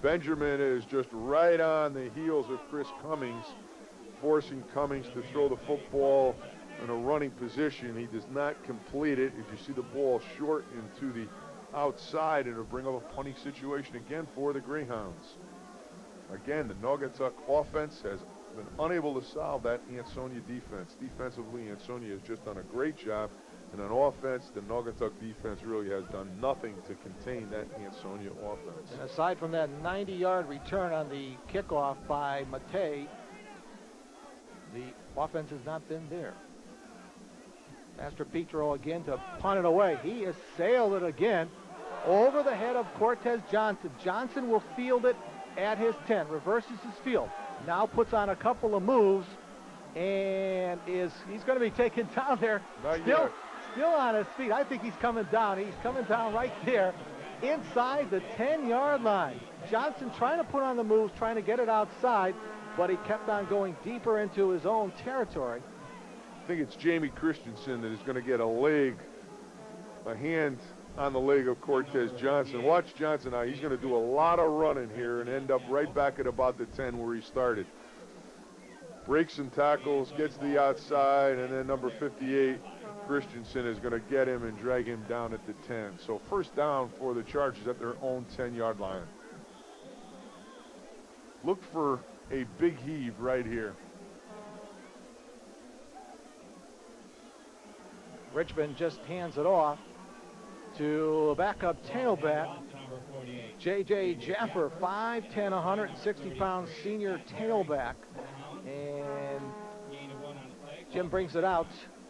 Benjamin is just right on the heels of Chris Cummings, forcing Cummings to throw the football in a running position. He does not complete it. As you see the ball short into the outside, and it'll bring up a punting situation again for the Greyhounds. Again, the Naugatuck offense has been unable to solve that Ansonia defense. Defensively, Ansonia has just done a great job. And on offense, the Naugatuck defense really has done nothing to contain that Ansonia offense. And aside from that 90-yard return on the kickoff by Matei, the Offense has not been there. Master Petro again to punt it away. He has sailed it again over the head of Cortez Johnson. Johnson will field it at his 10, reverses his field. Now puts on a couple of moves, and he's going to be taken down there. Still on his feet. I think he's coming down. He's coming down right there inside the 10-yard line. Johnson trying to put on the moves, trying to get it outside, but he kept on going deeper into his own territory. I think it's Jamie Christensen that is going to get a hand on the leg of Cortez Johnson. Watch Johnson now. He's going to do a lot of running here and end up right back at about the 10 where he started. Breaks and tackles, gets to the outside, and then number 58, Christensen, is going to get him and drag him down at the 10. So first down for the Chargers at their own 10-yard line. Look for a big heave right here. Richmond just hands it off to a backup tailback, J.J. Jaffer, 5'10", 160-pound senior tailback. And Jim brings it out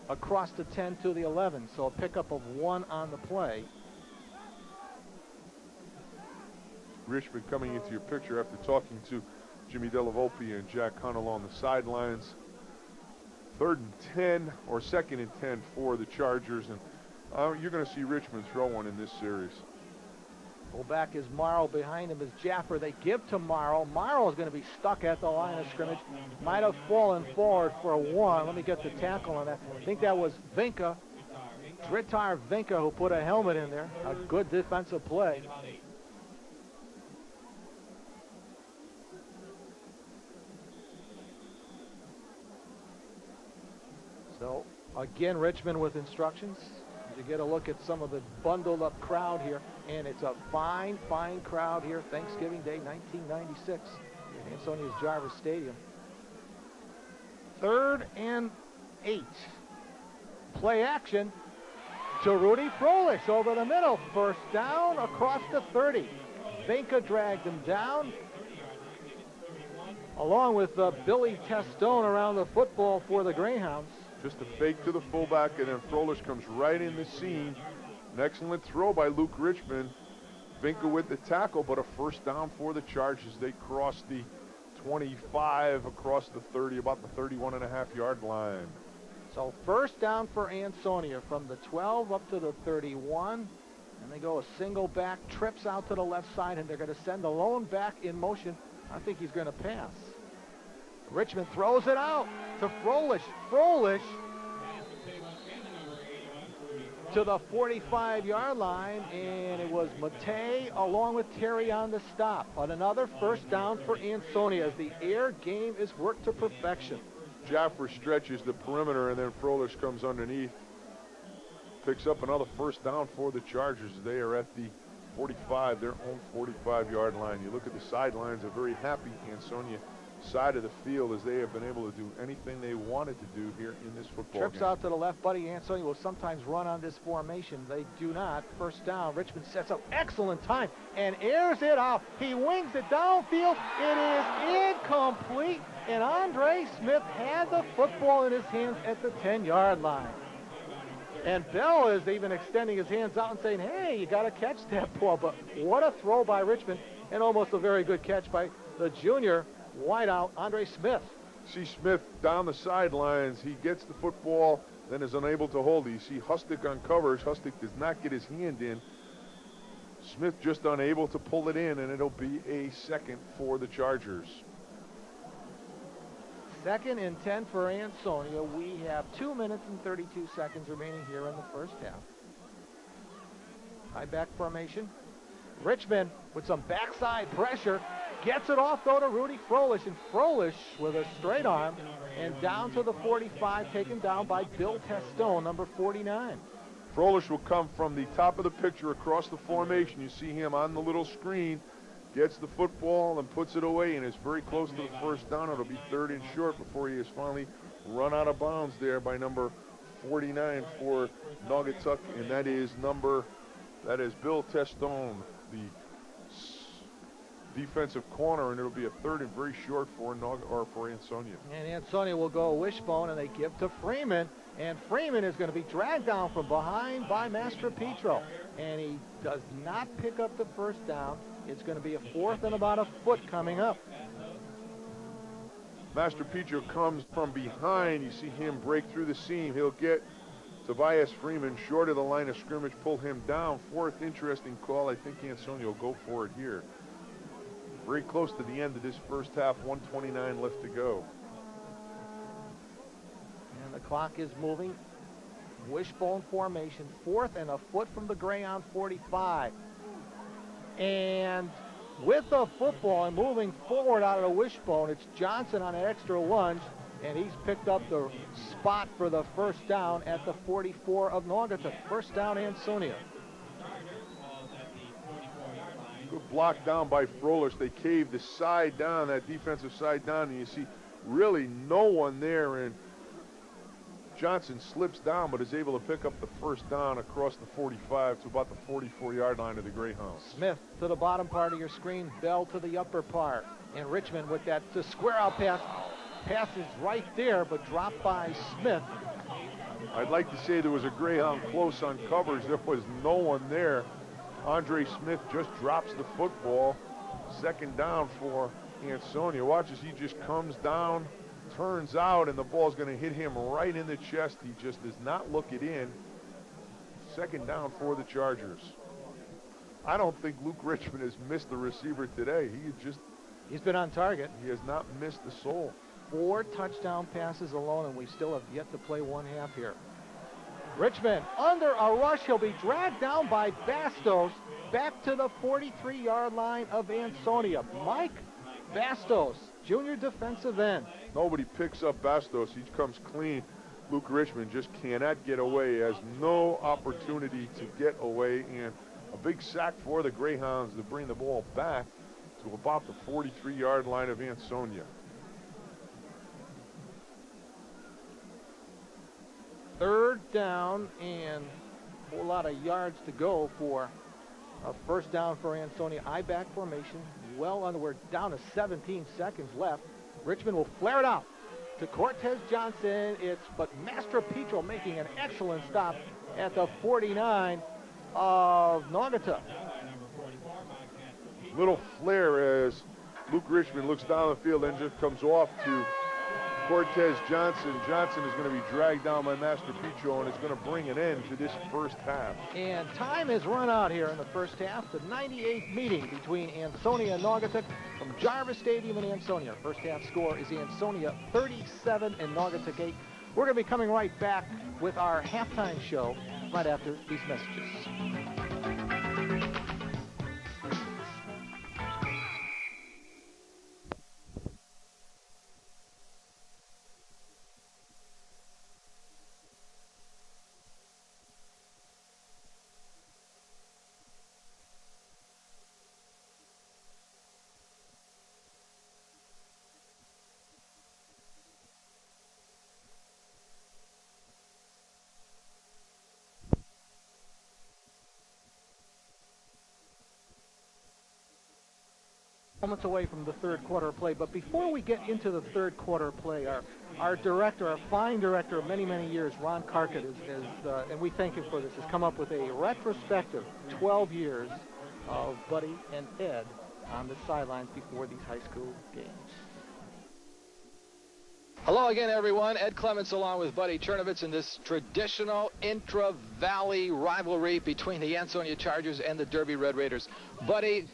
across the 10 to the 11, so a pickup of 1 on the play. Richmond coming into your picture after talking to Jimmy Delavolpe and Jack Hunt along the sidelines. 3rd and 10 or 2nd and 10 for the Chargers, and you're going to see Richmond throw one in this series. Fullback is Morrow. Behind him is Jaffer. They give to Morrow. Morrow is going to be stuck at the line of scrimmage. Might have fallen forward for a 1. Let me get the tackle on that. I think that was Vinca, Dritar Vinca, who put a helmet in there. A good defensive play. So, again, Richmond with instructions. You get a look at some of the bundled up crowd here, and it's a fine, fine crowd here. Thanksgiving Day, 1996, at Ansonia's Jarvis Stadium. 3rd and 8. Play action to Rudy Froelich over the middle. First down across the 30. Vinca dragged him down, along with Billy Testone around the football for the Greyhounds. Just a fake to the fullback, and then Froelich comes right in the scene. An excellent throw by Luke Richmond. Vinca with the tackle, but a first down for the Chargers. They cross the 25 across the 30, about the 31.5-yard line. So first down for Ansonia from the 12 up to the 31. And they go a single back, trips out to the left side, and they're going to send the lone back in motion. I think he's going to pass. Richmond throws it out to Froelich. Froelich to the 45-yard line, and it was Matei along with Terry on the stop. On another first down for Ansonia as the air game is worked to perfection. Jaffer stretches the perimeter, and then Froelich comes underneath. Picks up another first down for the Chargers. They are at the 45, their own 45-yard line. You look at the sidelines, a very happy Ansonia side of the field as they have been able to do anything they wanted to do here in this football Trips game. out to the left. Buddy Ansonia will sometimes run on this formation. They do not. First down. Richmond sets up excellent time and airs it out. He wings it downfield. It is incomplete, and Andre Smith had the football in his hands at the 10-yard line. And Bell is even extending his hands out and saying, hey, you got to catch that ball. But what a throw by Richmond, and almost a very good catch by the junior wideout, Andre Smith. See Smith down the sidelines. He gets the football, then is unable to hold it. You see Hustic on coverage. Hustic does not get his hand in. Smith just unable to pull it in, and it'll be a second for the Chargers. 2nd and 10 for Ansonia. We have 2 minutes and 32 seconds remaining here in the first half. High back formation. Richmond with some backside pressure. Gets it off, though, to Rudy Froelich. And Froelich with a straight arm and down to the 45, taken down by Bill Testone, number 49. Froelich will come from the top of the picture across the formation. You see him on the little screen. Gets the football and puts it away and is very close to the first down. It'll be 3rd and short before he is finally run out of bounds there by number 49 for Naugatuck, and that is Bill Testone, the defensive corner, and it'll be a third and very short for Ansonia. And Ansonia will go wishbone, and they give to Freeman. And Freeman is going to be dragged down from behind by Mastropetro. And he does not pick up the first down. It's going to be a fourth and about a foot coming up. Mastropetro comes from behind. You see him break through the seam. He'll get Tobias Freeman short of the line of scrimmage, pull him down. Fourth interesting call. I think Ansonia will go for it here. Very close to the end of this first half, 1:29 left to go. And the clock is moving. Wishbone formation, fourth and a foot from the Greyhound 45. And with the football and moving forward out of the wishbone, it's Johnson on an extra lunge, and he's picked up the spot for the first down at the 44 of Naugatuck. First down, Ansonia. Good block down by Froelich. They caved the side down, that defensive side down, and you see really no one there, and Johnson slips down but is able to pick up the first down across the 45 to about the 44-yard line of the Greyhounds. Smith to the bottom part of your screen, Bell to the upper part. And Richmond with that square out pass. Pass is right there, but dropped by Smith. I'd like to say there was a Greyhound close on coverage. There was no one there. Andre Smith just drops the football. Second down for Ansonia. Watch as he just comes down, turns out, and the ball's going to hit him right in the chest. He just does not look it in. Second down for the Chargers. I don't think Luke Richmond has missed the receiver today. He's been on target. He has not missed the soul. 4 touchdown passes alone, and we still have yet to play one half here. Richmond under a rush. He'll be dragged down by Bastos back to the 43-yard line of Ansonia. Mike Bastos, junior defensive end. Nobody picks up Bastos. He comes clean. Luke Richmond just cannot get away. Has no opportunity to get away. And a big sack for the Greyhounds to bring the ball back to about the 43-yard line of Ansonia. Third down and a whole lot of yards to go for a first down for Ansonia. I-back formation. Well under. We're down to 17 seconds left. Richmond will flare it out to Cortez Johnson. But Mastropetro making an excellent stop at the 49 of Naugatuck. Little flare as Luke Richmond looks down the field and just comes off to Cortez Johnson. Johnson is going to be dragged down by Mastropetro, and it's going to bring an end to this first half. And time has run out here in the first half. The 98th meeting between Ansonia and Naugatuck from Jarvis Stadium in Ansonia. First half score is Ansonia 37 and Naugatuck 8. We're going to be coming right back with our halftime show right after these messages. Moments away from the third quarter play, but before we get into the third quarter play, our director, our fine director of many, many years, Ron Carkett, and we thank him for this, has come up with a retrospective 12 years of Buddy and Ed on the sidelines before these high school games. Hello again, everyone. Ed Clements along with Buddy Chernovitz in this traditional intra-valley rivalry between the Ansonia Chargers and the Derby Red Raiders. Buddy,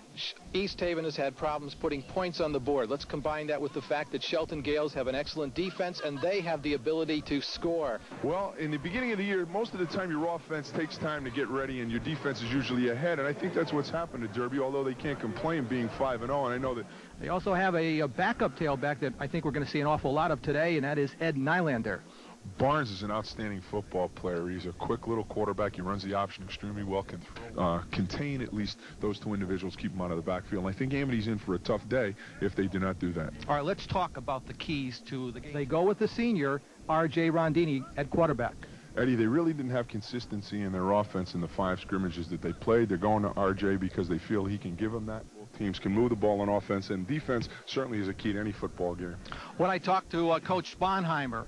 East Haven has had problems putting points on the board. Let's combine that with the fact that Shelton Gales have an excellent defense and they have the ability to score. Well, in the beginning of the year, most of the time your offense takes time to get ready and your defense is usually ahead, and I think that's what's happened to Derby, although they can't complain being 5-0, and I know that. They also have a backup tailback that I think we're going to see an awful lot of today, and that is Ed Nylander. Barnes is an outstanding football player. He's a quick little quarterback. He runs the option extremely well, can contain at least those two individuals, keep them out of the backfield. And I think Amity's in for a tough day if they do not do that. All right, let's talk about the keys to the game. They go with the senior, R.J. Rondini, at quarterback. Eddie, they really didn't have consistency in their offense in the 5 scrimmages that they played. They're going to R.J. because they feel he can give them that. teams can move the ball on offense, and defense certainly is a key to any football game. When I talked to Coach Sponheimer,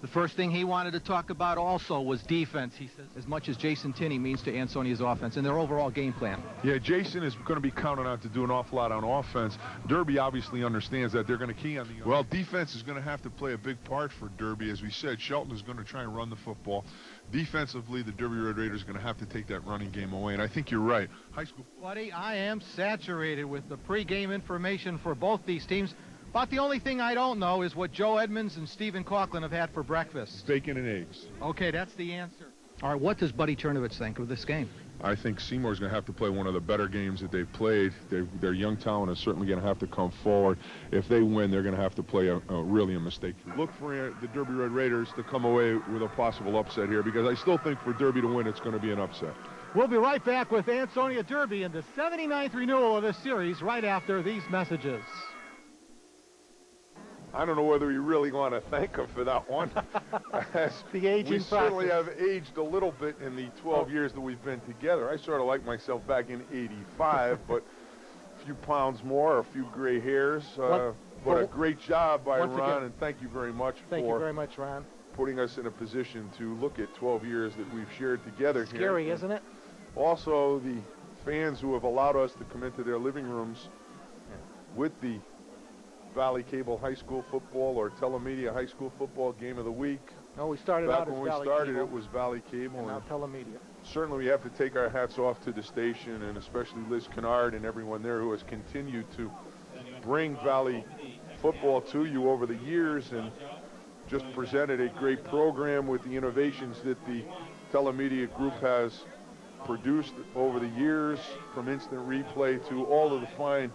the first thing he wanted to talk about also was defense. He says as much as Jason Tinney means to Ansonia's offense and their overall game plan. Yeah, Jason is going to be counting on to do an awful lot on offense. Derby obviously understands that they're going to key on the... Well, defense is going to have to play a big part for Derby. As we said, Shelton is going to try and run the football. Defensively, the Derby Red Raiders are going to have to take that running game away, and I think you're right. High school... Buddy, I am saturated with the pregame information for both these teams. About the only thing I don't know is what Joe Edmonds and Stephen Coughlin have had for breakfast. Bacon and eggs. Okay, that's the answer. All right, what does Buddy Chernovich think of this game? I think Seymour's going to have to play one of the better games that they've played. Their young talent is certainly going to have to come forward. If they win, they're going to have to play really a mistake. Look for the Derby Red Raiders to come away with a possible upset here, because I still think for Derby to win, it's going to be an upset. We'll be right back with Ansonia Derby in the 79th renewal of this series right after these messages. I don't know whether we really want to thank him for that one. The aging we certainly process. have aged a little bit in the 12 years that we've been together. I sort of like myself back in '85, but a few pounds more, a few gray hairs. But a great job by Ron, again, and thank you very much Thank you very much, Ron. putting us in a position to look at 12 years that we've shared together here. Scary, isn't it? Also, the fans who have allowed us to come into their living rooms with the Valley Cable High School football or Telemedia High School football game of the week. No, we started Back out as when we Valley started, Cable, it was Valley Cable. and now Telemedia. Certainly we have to take our hats off to the station, and especially Liz Kennard and everyone there who has continued to bring Valley football to you over the years, and just presented a great program with the innovations that the Telemedia group has produced over the years, from instant replay to all of the fine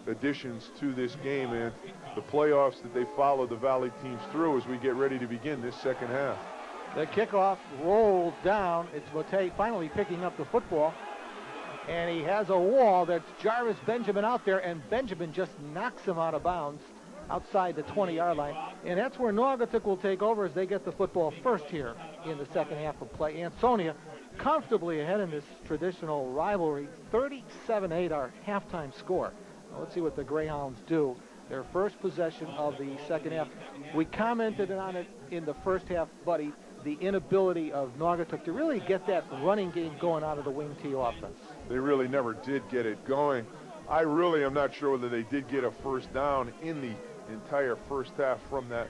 additions to this game and the playoffs that they follow the Valley teams through as we get ready to begin this second half. The kickoff rolls down. It's Motte finally picking up the football. And he has a wall. That's Jarvis Benjamin out there, and Benjamin just knocks him out of bounds outside the 20-yard line. And that's where Naugatuck will take over as they get the football first here in the second half of play. Ansonia comfortably ahead in this traditional rivalry. 37-8 our halftime score. Now let's see what the Greyhounds do. Their first possession of the second half. We commented on it in the first half, Buddy, the inability of Naugatuck to really get that running game going out of the wing T offense. They really never did get it going. I really am not sure whether they did get a first down in the entire first half from that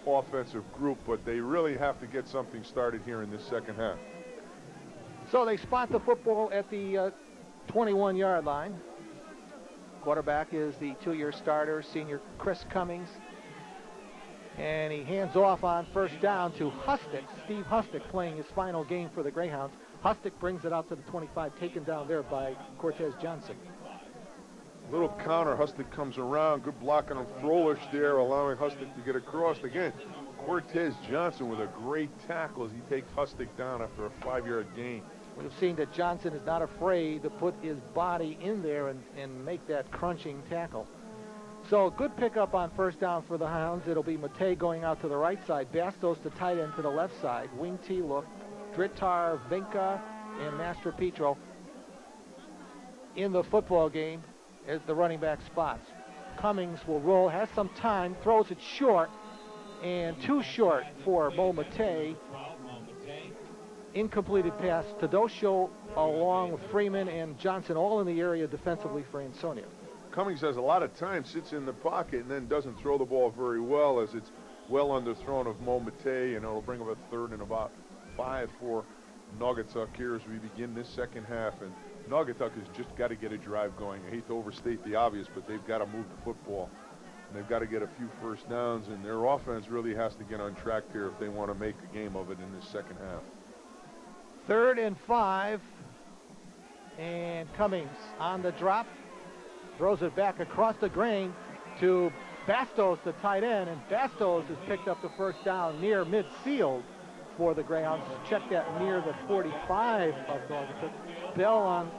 offensive group, but they really have to get something started here in this second half. So they spot the football at the 21-yard line. Quarterback is the two-year starter, senior Chris Cummings. And he hands off on first down to Hustick. Steve Hustick playing his final game for the Greyhounds. Hustick brings it out to the 25, taken down there by Cortez Johnson. Little counter, Hustick comes around, good blocking on Froelich there, allowing Hustick to get across. Again, Cortez Johnson with a great tackle as he takes Hustick down after a 5-yard gain. We've seen that Johnson is not afraid to put his body in there and make that crunching tackle. So good pickup on first down for the Hounds. It'll be Motte going out to the right side. Bastos to tight end to the left side. Wing T look. Dritar, Vinca, and Master Petro in the football game as the running back spots. Cummings will roll, has some time, throws it short, and too short for Mo Motte. Incompleted pass to Dosho along with Freeman and Johnson all in the area defensively for Ansonia. Cummings has a lot of time, sits in the pocket, and then doesn't throw the ball very well as it's well underthrown of Mo Motte, and it'll bring up a 3rd and about 5 for Naugatuck here as we begin this second half. And Naugatuck has just got to get a drive going. I hate to overstate the obvious, but they've got to move the football. And they've got to get a few first downs, and their offense really has to get on track here if they want to make a game of it in this second half. 3rd and 5, and Cummings on the drop, throws it back across the grain to Bastos, the tight end, and Bastos has picked up the first down near midfield for the Greyhounds. Check that near the 45 of Naugatuck. Bell on,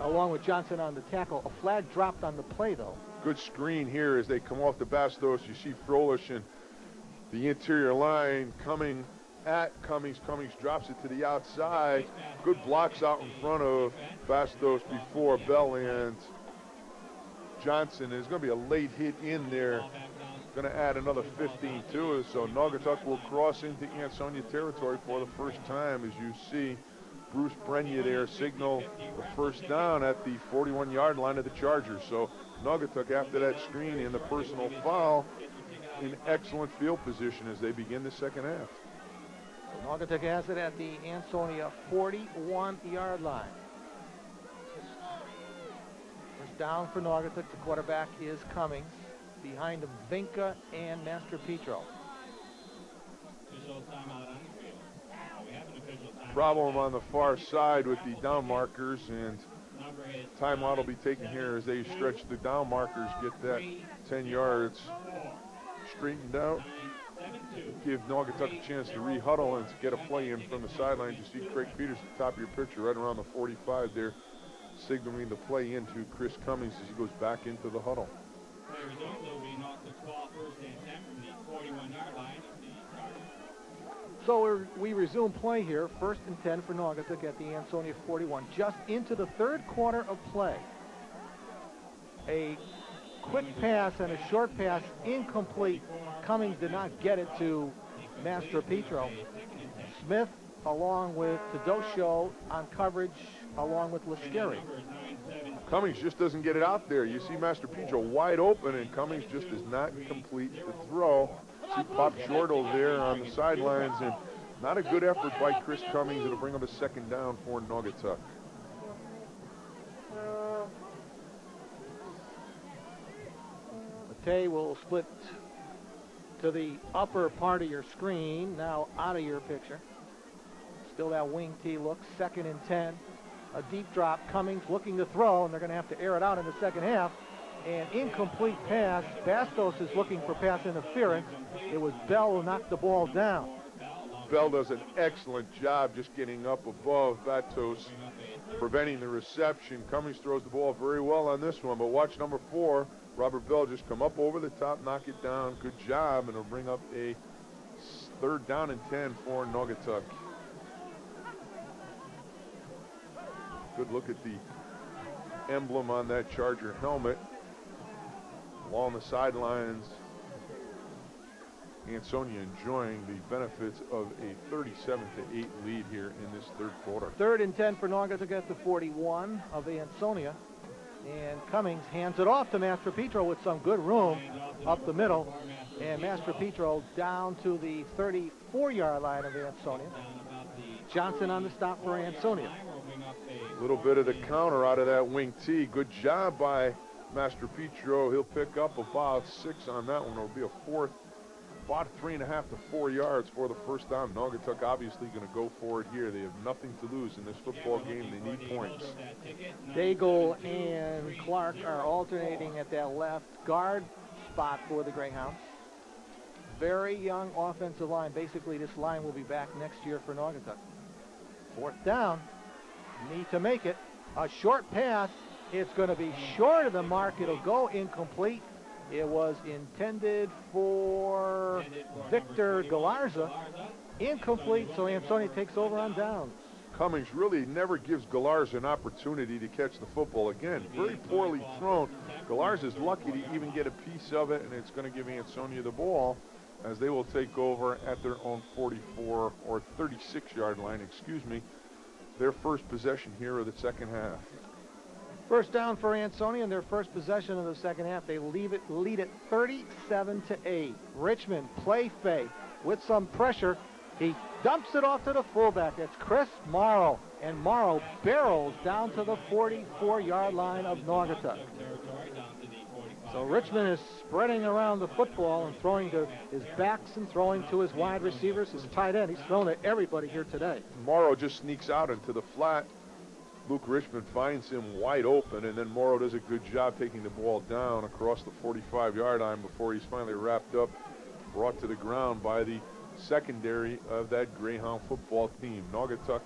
along with Johnson on the tackle. A flag dropped on the play, though. Good screen here as they come off the Bastos. You see Froelich and the interior line coming at Cummings. Cummings drops it to the outside. Good blocks out in front of Bastos before Bell, and Johnson. There's going to be a late hit in there. Going to add another 15 to it. So Naugatuck will cross into Ansonia territory for the first time. As you see, Bruce Brenya there signal the first down at the 41-yard line of the Chargers. So Naugatuck, after that screen and the personal foul, in excellent field position as they begin the second half. So Naugatuck has it at the Ansonia 41-yard line. First down for Naugatuck. The quarterback is Cummings. Behind him, Vinca and Master Petro. Problem on the far side with the down markers, and timeout will be taken here as they stretch the down markers, get that 10 yards straightened out. Give Naugatuck a chance to re-huddle and to get a play in from the sideline. You see Craig Peters at the top of your picture right around the 45 there, signaling the play into Chris Cummings as he goes back into the huddle. So we resume play here. 1st and 10 for Naugatuck at the Ansonia 41. Just into the 3rd quarter of play. A quick pass and a short pass incomplete. Cummings did not get it to Master Petro. Smith along with Tedosho on coverage along with Lascari. Cummings just doesn't get it out there. You see Master Petro wide open, and Cummings just does not complete the throw. See Pop short over there on the sidelines, and not a good effort by Chris Cummings. It'll bring up a 2nd down for Naugatuck. Matei will split to the upper part of your screen, now out of your picture. Still that wing T look. 2nd and 10. A deep drop. Cummings looking to throw, and they're going to have to air it out in the second half. An incomplete pass. Bastos is looking for pass interference. It was Bell who knocked the ball down. Bell does an excellent job just getting up above Bastos, preventing the reception. Cummings throws the ball very well on this one, but watch number 4, Robert Bell, just come up over the top, knock it down. Good job, and it'll bring up a 3rd down and 10 for Naugatuck. Good look at the emblem on that Charger helmet. Along the sidelines, Ansonia enjoying the benefits of a 37-8 lead here in this 3rd quarter. 3rd and 10 for Naugatuck at the 41 of Ansonia. And Cummings hands it off to Master Petro with some good room up the middle. And Master Petro down to the 34-yard line of Ansonia. Johnson on the stop for Ansonia. A little bit of the counter out of that wing T. Good job by Master Petro. He'll pick up about 6 on that one. It'll be a 4th, about 3.5 to 4 yards for the first down. Naugatuck obviously going to go for it here. They have nothing to lose in this football game. They need points. Daigle and Clark are alternating at that left guard spot for the Greyhounds. Very young offensive line. Basically, this line will be back next year for Naugatuck. 4th down. Need to make it. A short pass. It's going to be short of the mark. It'll go incomplete. It was intended for Victor Galarza. Incomplete, so Ansonia takes over on downs. Cummings really never gives Galarza an opportunity to catch the football. Again, very poorly thrown. Galarza's lucky to even get a piece of it, and it's going to give Ansonia the ball as they will take over at their own 44 or 36-yard line, excuse me, their first possession here of the second half. First down for Ansonia in their first possession of the second half. They lead it 37-8. Richmond play fake with some pressure. He dumps it off to the fullback. It's Chris Morrow, and Morrow barrels down to the 44-yard line of Naugatuck. So Richmond is spreading around the football and throwing to his backs and throwing to his wide receivers, his tight end. He's thrown to everybody here today. Morrow just sneaks out into the flat. Luke Richmond finds him wide open, and then Morrow does a good job taking the ball down across the 45-yard line before he's finally wrapped up, brought to the ground by the secondary of that Greyhound football team. Naugatuck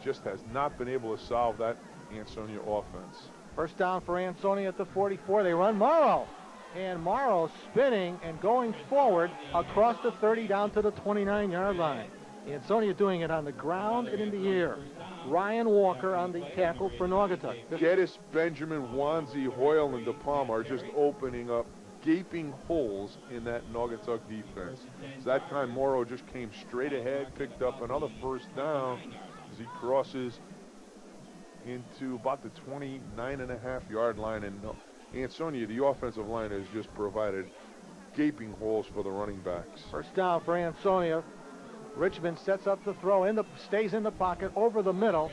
just has not been able to solve that Ansonia offense. First down for Ansonia at the 44. They run Morrow, and Morrow spinning and going forward across the 30 down to the 29-yard line. Ansonia doing it on the ground and in the air. Ryan Walker on the tackle for Naugatuck. Geddes, Benjamin, Wanzi, Hoyle, and DePalma are just opening up gaping holes in that Naugatuck defense. So that time Morrow just came straight ahead, picked up another first down as he crosses into about the 29.5-yard line. And Ansonia, the offensive line, has just provided gaping holes for the running backs. First down for Ansonia. Richmond sets up the throw, stays in the pocket over the middle.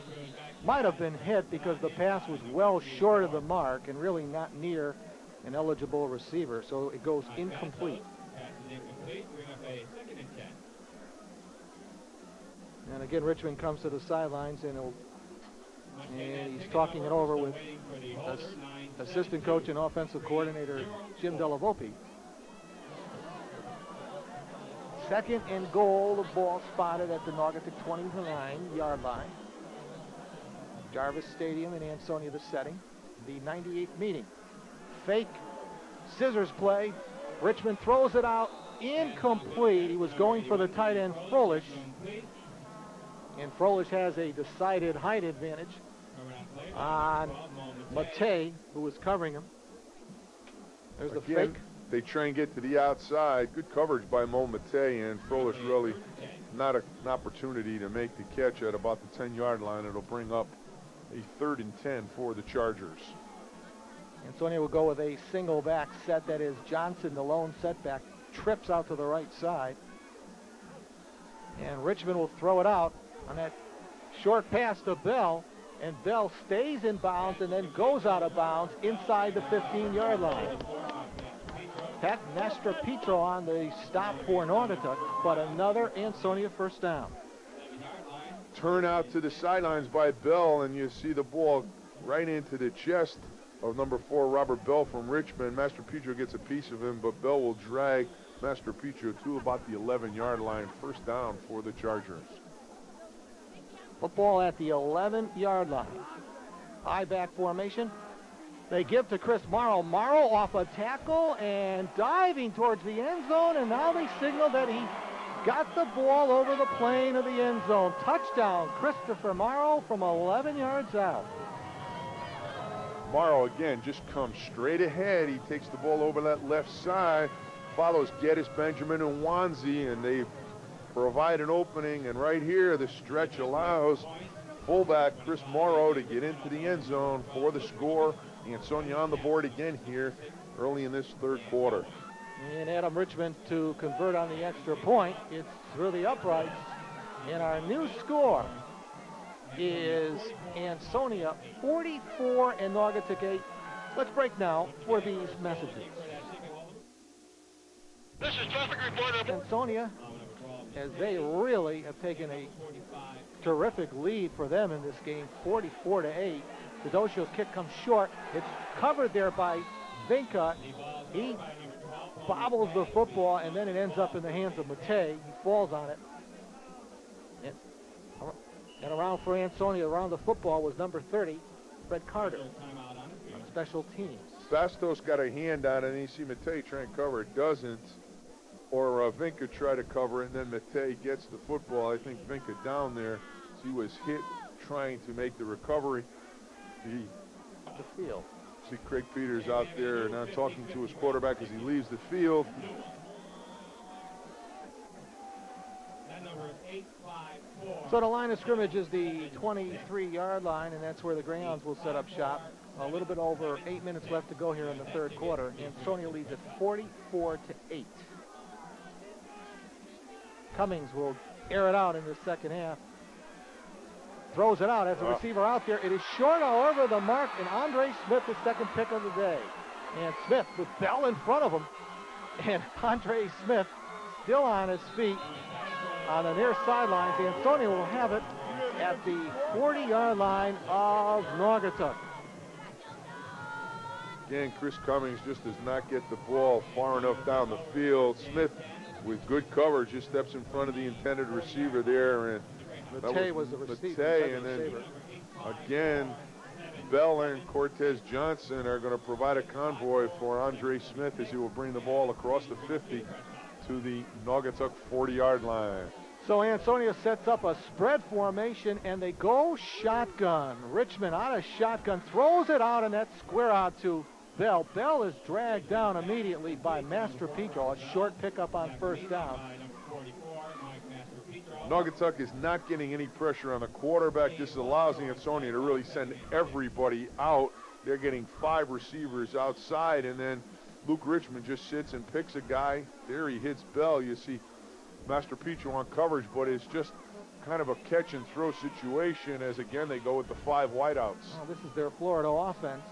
Might have been hit because the pass was well short of the mark and really not near an eligible receiver, so it goes incomplete. And again, Richmond comes to the sidelines, and he's talking it over with assistant coach and offensive coordinator Jim Delavolpe. Second and goal, the ball spotted at the Naugatuck 29-yard line. Jarvis Stadium in Ansonia, the setting. The 98th meeting. Fake scissors play. Richmond throws it out, incomplete. He was going for the tight end Froelich, and Froelich has a decided height advantage on Matei, who was covering him. There's the fake. They try and get to the outside. Good coverage by Mo Matei, and Froelich really not an opportunity to make the catch at about the 10-yard line. It'll bring up a 3rd and 10 for the Chargers. Ansonia will go with a single back set. That is Johnson, the lone setback, trips out to the right side. And Richmond will throw it out on that short pass to Bell. And Bell stays in bounds and then goes out of bounds inside the 15-yard line. Pat Nastropetro on the stop for Naugatuck, but another Ansonia first down. Turn out to the sidelines by Bell, and you see the ball right into the chest of number 4, Robert Bell from Richmond. Nastropetro gets a piece of him, but Bell will drag Nastropetro to about the 11-yard line. First down for the Chargers. Football at the 11-yard line. High back formation. They give to Chris Morrow. Morrow off a tackle and diving towards the end zone, and now they signal that he got the ball over the plane of the end zone. Touchdown, Christopher Morrow from 11 yards out. Morrow again just comes straight ahead. He takes the ball over that left side, follows Geddes, Benjamin, and Wanzi, and they provide an opening. And right here, the stretch allows fullback Chris Morrow to get into the end zone for the score. Ansonia on the board again here early in this third quarter. And Adam Richmond to convert on the extra point. It's through the uprights. And our new score is Ansonia 44 and Naugatuck 8. Let's break now for these messages. This is traffic reporter. Ansonia, as they really have taken a terrific lead for them in this game, 44-8. Tedosho's kick comes short. It's covered there by Vinca. He bobbles the football, and then it ends up in the hands of Matei. He falls on it. And around for Ansonia, around the football was number 30, Fred Carter, on special teams. Bastos got a hand on it, and you see Matei try and cover it. Doesn't. Or Vinca try to cover it, and then Matei gets the football. I think Vinca down there, he was hit trying to make the recovery. The field. See Craig Peters out there now talking to his quarterback as he leaves the field. So the line of scrimmage is the 23-yard line, and that's where the Greyhounds will set up shop. A little bit over 8 minutes left to go here in the third quarter. Ansonia leads at 44-8. Cummings will air it out in the second half. Throws it out as a receiver out there. It is short, however, the mark, and Andre Smith, the second pick of the day. And Smith with Bell in front of him. And Andre Smith still on his feet on the near sidelines. Ansonia will have it at the 40-yard line of Naugatuck. Again, Chris Cummings just does not get the ball far enough down the field. Smith, with good coverage, just steps in front of the intended receiver there, and Matei was the receiver. Matei, and then again, Bell and Cortez Johnson are going to provide a convoy for Andre Smith as he will bring the ball across the 50 to the Naugatuck 40-yard line. So Ansonia sets up a spread formation, and they go shotgun. Richmond out of shotgun, throws it out, and that's square out to Bell. Bell is dragged down immediately by Master Petro, a short pickup on first down. Naugatuck is not getting any pressure on the quarterback. This allows Ansonia to really send everybody out. They're getting 5 receivers outside, and then Luke Richmond just sits and picks a guy. There he hits Bell. You see Master Petro on coverage, but it's just kind of a catch and throw situation as again they go with the 5 wideouts. Well, this is their Florida offense.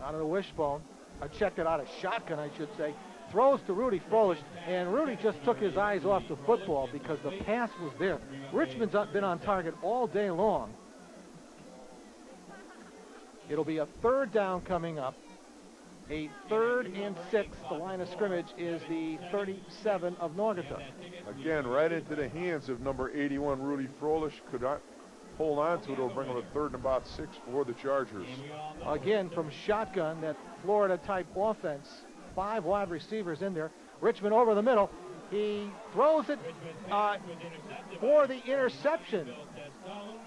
Out of the wishbone. I checked it out of shotgun, I should say. Throws to Rudy Froelich, and Rudy just took his eyes off the football because the pass was there. Richmond's been on target all day long. It'll be a 3rd down coming up. A 3rd and 6. The line of scrimmage is the 37 of Naugatuck. Again, right into the hands of number 81, Rudy Froelich. Could not hold on to it. It'll bring him a 3rd and about 6 for the Chargers. Again, from shotgun, that Florida-type offense. 5 wide receivers in there. Richmond over the middle. He throws it for the interception.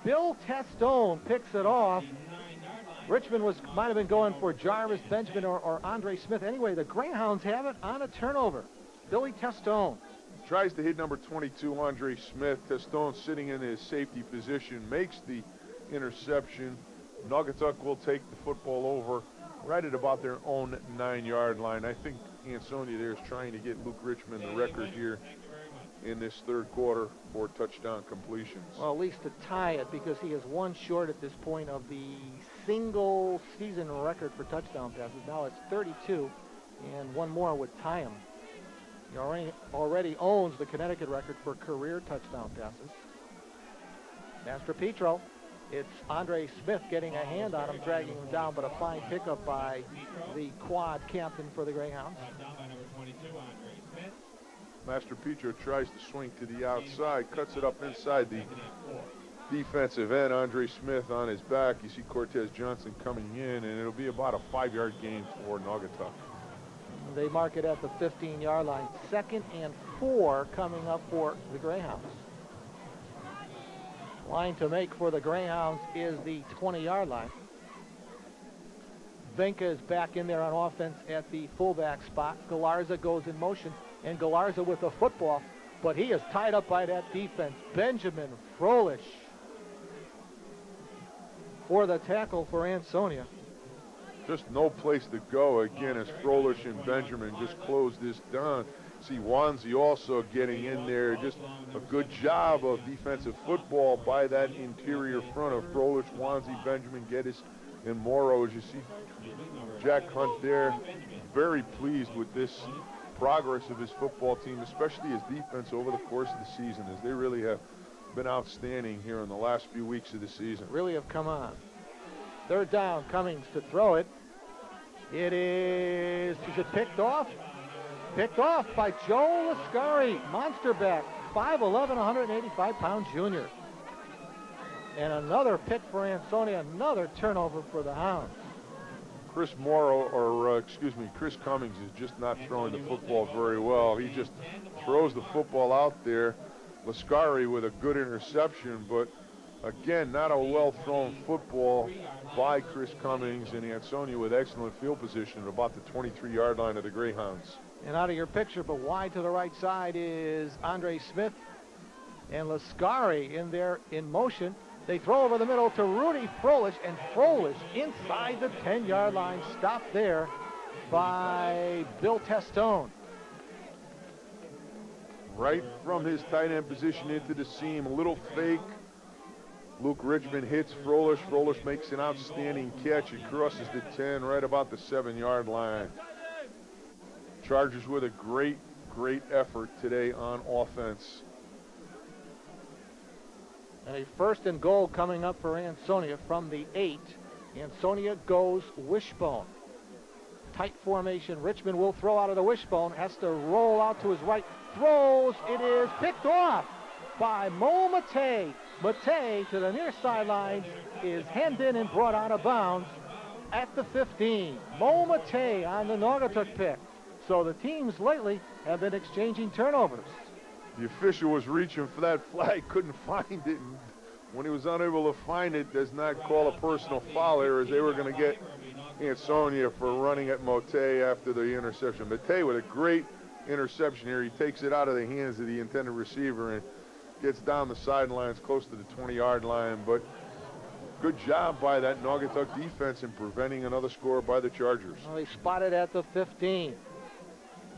Bill Testone picks it off. Richmond might have been going for Jarvis Benjamin or Andre Smith. Anyway, the Greyhounds have it on a turnover. Billy Testone tries to hit number 22, Andre Smith. Testone sitting in his safety position makes the interception. Naugatuck will take the football over right at about their own 9-yard line. I think Ansonia there is trying to get Luke Richmond the record here in this 3rd quarter for touchdown completions. Well, at least to tie it, because he is 1 short at this point of the single season record for touchdown passes. Now it's 32, and 1 more would tie him. He already owns the Connecticut record for career touchdown passes. Master Petro. It's Andre Smith getting a hand on him, dragging him down, but a fine pickup by the quad captain for the Greyhounds. Master Petro tries to swing to the outside, cuts it up inside the defensive end. Andre Smith on his back. You see Cortez Johnson coming in, and it'll be about a 5-yard gain for Naugatuck. They mark it at the 15-yard line. 2nd and 4 coming up for the Greyhounds. Line to make for the Greyhounds is the 20-yard line. Vinca is back in there on offense at the fullback spot. Galarza goes in motion, and Galarza with the football, but he is tied up by that defense. Benjamin Froelich for the tackle for Ansonia. Just no place to go again as Froelich and Benjamin just close this down. See Wanzi also getting in there. Just a good job of defensive football by that interior front of Froelich, Wanzi, Benjamin, Geddes, and Morrow. As you see Jack Hunt there, very pleased with this progress of his football team, especially his defense over the course of the season, as they really have been outstanding here in the last few weeks of the season. Really have come on. 3rd down, Cummings to throw it. Is it picked off? Picked off by Joe Lascari, monster back, 5'11", 185-pound junior. And another pick for Ansonia, another turnover for the Hounds. Chris Cummings is just not throwing the football very well. He just throws the football out there. Lascari with a good interception, but again, not a well-thrown football by Chris Cummings, and Ansonia with excellent field position at about the 23-yard line of the Greyhounds. And out of your picture, but wide to the right side, is Andre Smith and Lascari in there in motion. They throw over the middle to Rudy Froelich, and Froelich inside the 10-yard line, stopped there by Bill Testone. Right from his tight end position into the seam, a little fake. Luke Richmond hits Froelich. Froelich makes an outstanding catch. He crosses the 10 right about the 7-yard line. Chargers with a great effort today on offense. And a 1st and goal coming up for Ansonia from the 8. Ansonia goes wishbone. Tight formation. Richmond will throw out of the wishbone. Has to roll out to his right. Throws. It is picked off by Mo Matei. Matei to the near sideline is hemmed in and brought out of bounds at the 15. Mo Matei on the Naugatuck pick. So the teams lately have been exchanging turnovers. The official was reaching for that flag, couldn't find it, and when he was unable to find it, does not call a personal foul here, as they were going to get Ansonia for running at Mote after the interception. Mote with a great interception here. He takes it out of the hands of the intended receiver and gets down the sidelines close to the 20-yard line, but good job by that Naugatuck defense in preventing another score by the Chargers. Well, he spotted at the 15.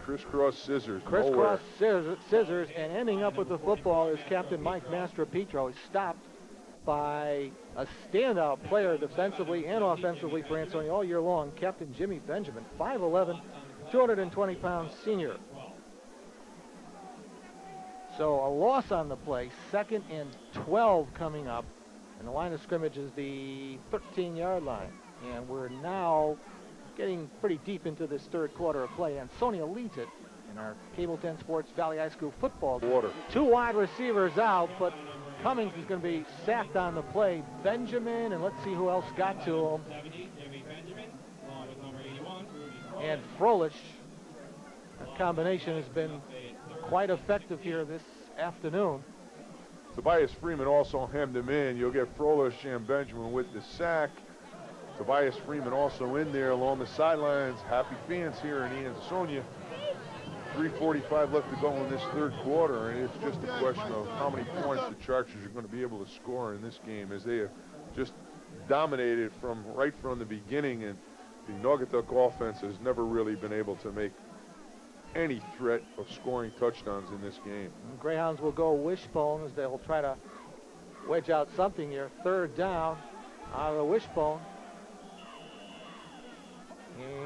Crisscross scissors. Crisscross scissors, and ending up with the football is Captain Mike Mastropetro. He's stopped by a standout player defensively and offensively for Ansonia all year long, Captain Jimmy Benjamin, 5'11", 220-pound senior. So a loss on the play, 2nd and 12 coming up, and the line of scrimmage is the 13-yard line. And we're now getting pretty deep into this third quarter of play. Ansonia leads it in our Cable 10 Sports Valley High School football. Two wide receivers out, but Cummings is going to be sacked on the play. Benjamin, and let's see who else got to him. And Froelich. That combination has been quite effective here this afternoon. Tobias Freeman also hemmed him in. You'll get Froelich and Benjamin with the sack. Tobias Freeman also in there along the sidelines. Happy fans here in Ansonia. 3:45 left to go in this third quarter, and it's just a question of how many points the Chargers are going to be able to score in this game, as they have just dominated right from the beginning, and the Naugatuck offense has never really been able to make any threat of scoring touchdowns in this game. And Greyhounds will go wishbone as they'll try to wedge out something here. 3rd down out of the wishbone.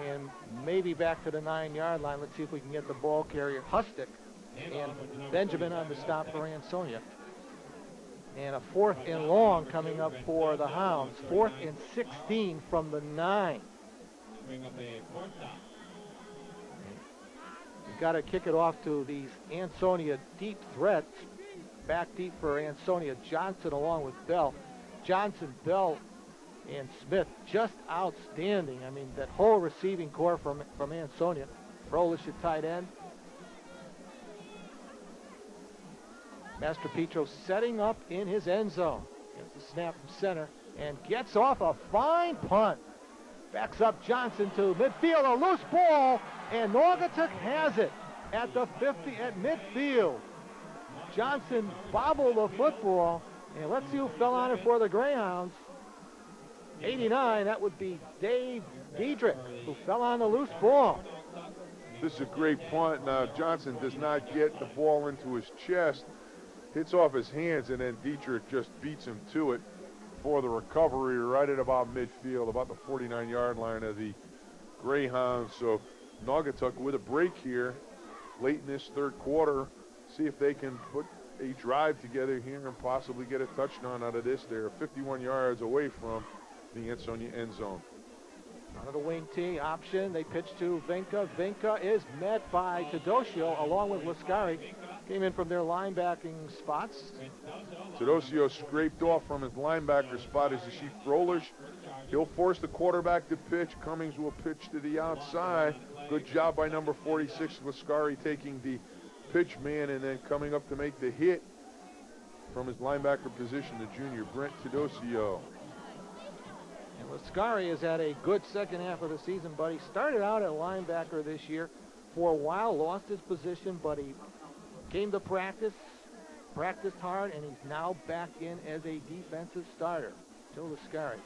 And maybe back to the 9-yard line. Let's see if we can get the ball carrier, Hustick, and Benjamin on the stop for Ansonia. And a 4th and long coming up for the Hounds. 4th and 16 from the 9. You've got to kick it off to these Ansonia deep threats. Back deep for Ansonia. Johnson along with Bell. Johnson, Bell, and Smith just outstanding. I mean, that whole receiving core from Ansonia. Froelich at tight end. Mastropetro setting up in his end zone. Gets the snap from center and gets off a fine punt. Backs up Johnson to midfield, a loose ball, and Naugatuck has it at the 50 at midfield. Johnson bobbled the football, and let's see who fell on it for the Greyhounds. 89, that would be Dave Diedrich, who fell on the loose ball. This is a great punt. Now, Johnson does not get the ball into his chest, hits off his hands, and then Diedrich just beats him to it for the recovery right at about midfield, about the 49-yard line of the Greyhounds. So Naugatuck with a break here late in this third quarter. See if they can put a drive together here and possibly get a touchdown out of this. They're 51 yards away from the Ansonia end zone. Out of the wing tee option, they pitch to Vinca. Vinca is met by Tedosio along with Lascari. Came in from their linebacking spots. Tedosio scraped off from his linebacker spot as you see Froelich. He'll force the quarterback to pitch. Cummings will pitch to the outside. Good job by number 46, Lascari, taking the pitch man and then coming up to make the hit from his linebacker position, the junior Brent Tedosio. And Lascari has had a good second half of the season, but he started out at linebacker this year. For a while, lost his position, but he came to practiced hard, and he's now back in as a defensive starter. Joe Lascari.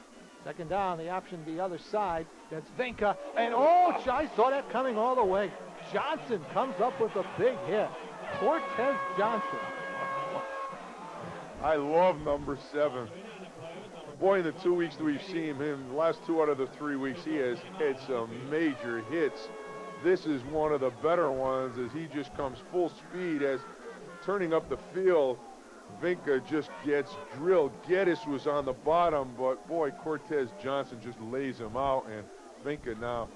Second down, the option the other side. That's Vinca. And oh, I saw that coming all the way. Johnson comes up with a big hit. Cortez Johnson. I love number 7. Boy, in the 2 weeks that we've seen him, the last 2 out of the 3 weeks, he has had some major hits. This is one of the better ones as he just comes full speed as turning up the field. Vinca just gets drilled. Geddes was on the bottom, but boy, Cortez Johnson just lays him out, and Vinca now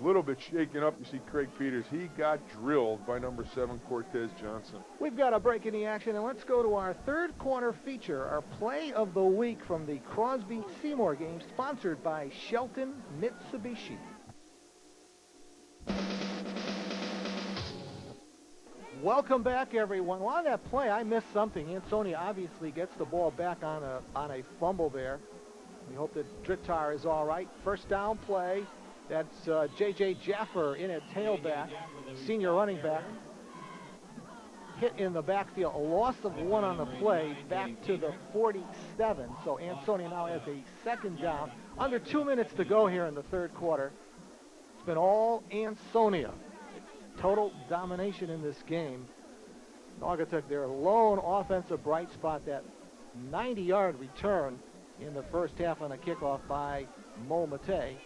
a little bit shaken up. You see Craig Peters. He got drilled by number 7, Cortez Johnson. We've got a break in the action, and let's go to our third corner feature, our play of the week from the Crosby-Seymour game, sponsored by Shelton Mitsubishi. Welcome back, everyone. Well, on that play, I missed something. Ansonia obviously gets the ball back on a fumble there. We hope that Drittar is all right. First down play. That's J.J. Jaffer in at tailback, senior running back. Hit in the backfield, a loss of 1 on the play, back to the 47. So Ansonia now has a second down. Under 2 minutes to go here in the third quarter. It's been all Ansonia. Total domination in this game. Naugatuck, their lone offensive bright spot, that 90-yard return in the first half on a kickoff by Mo Mate.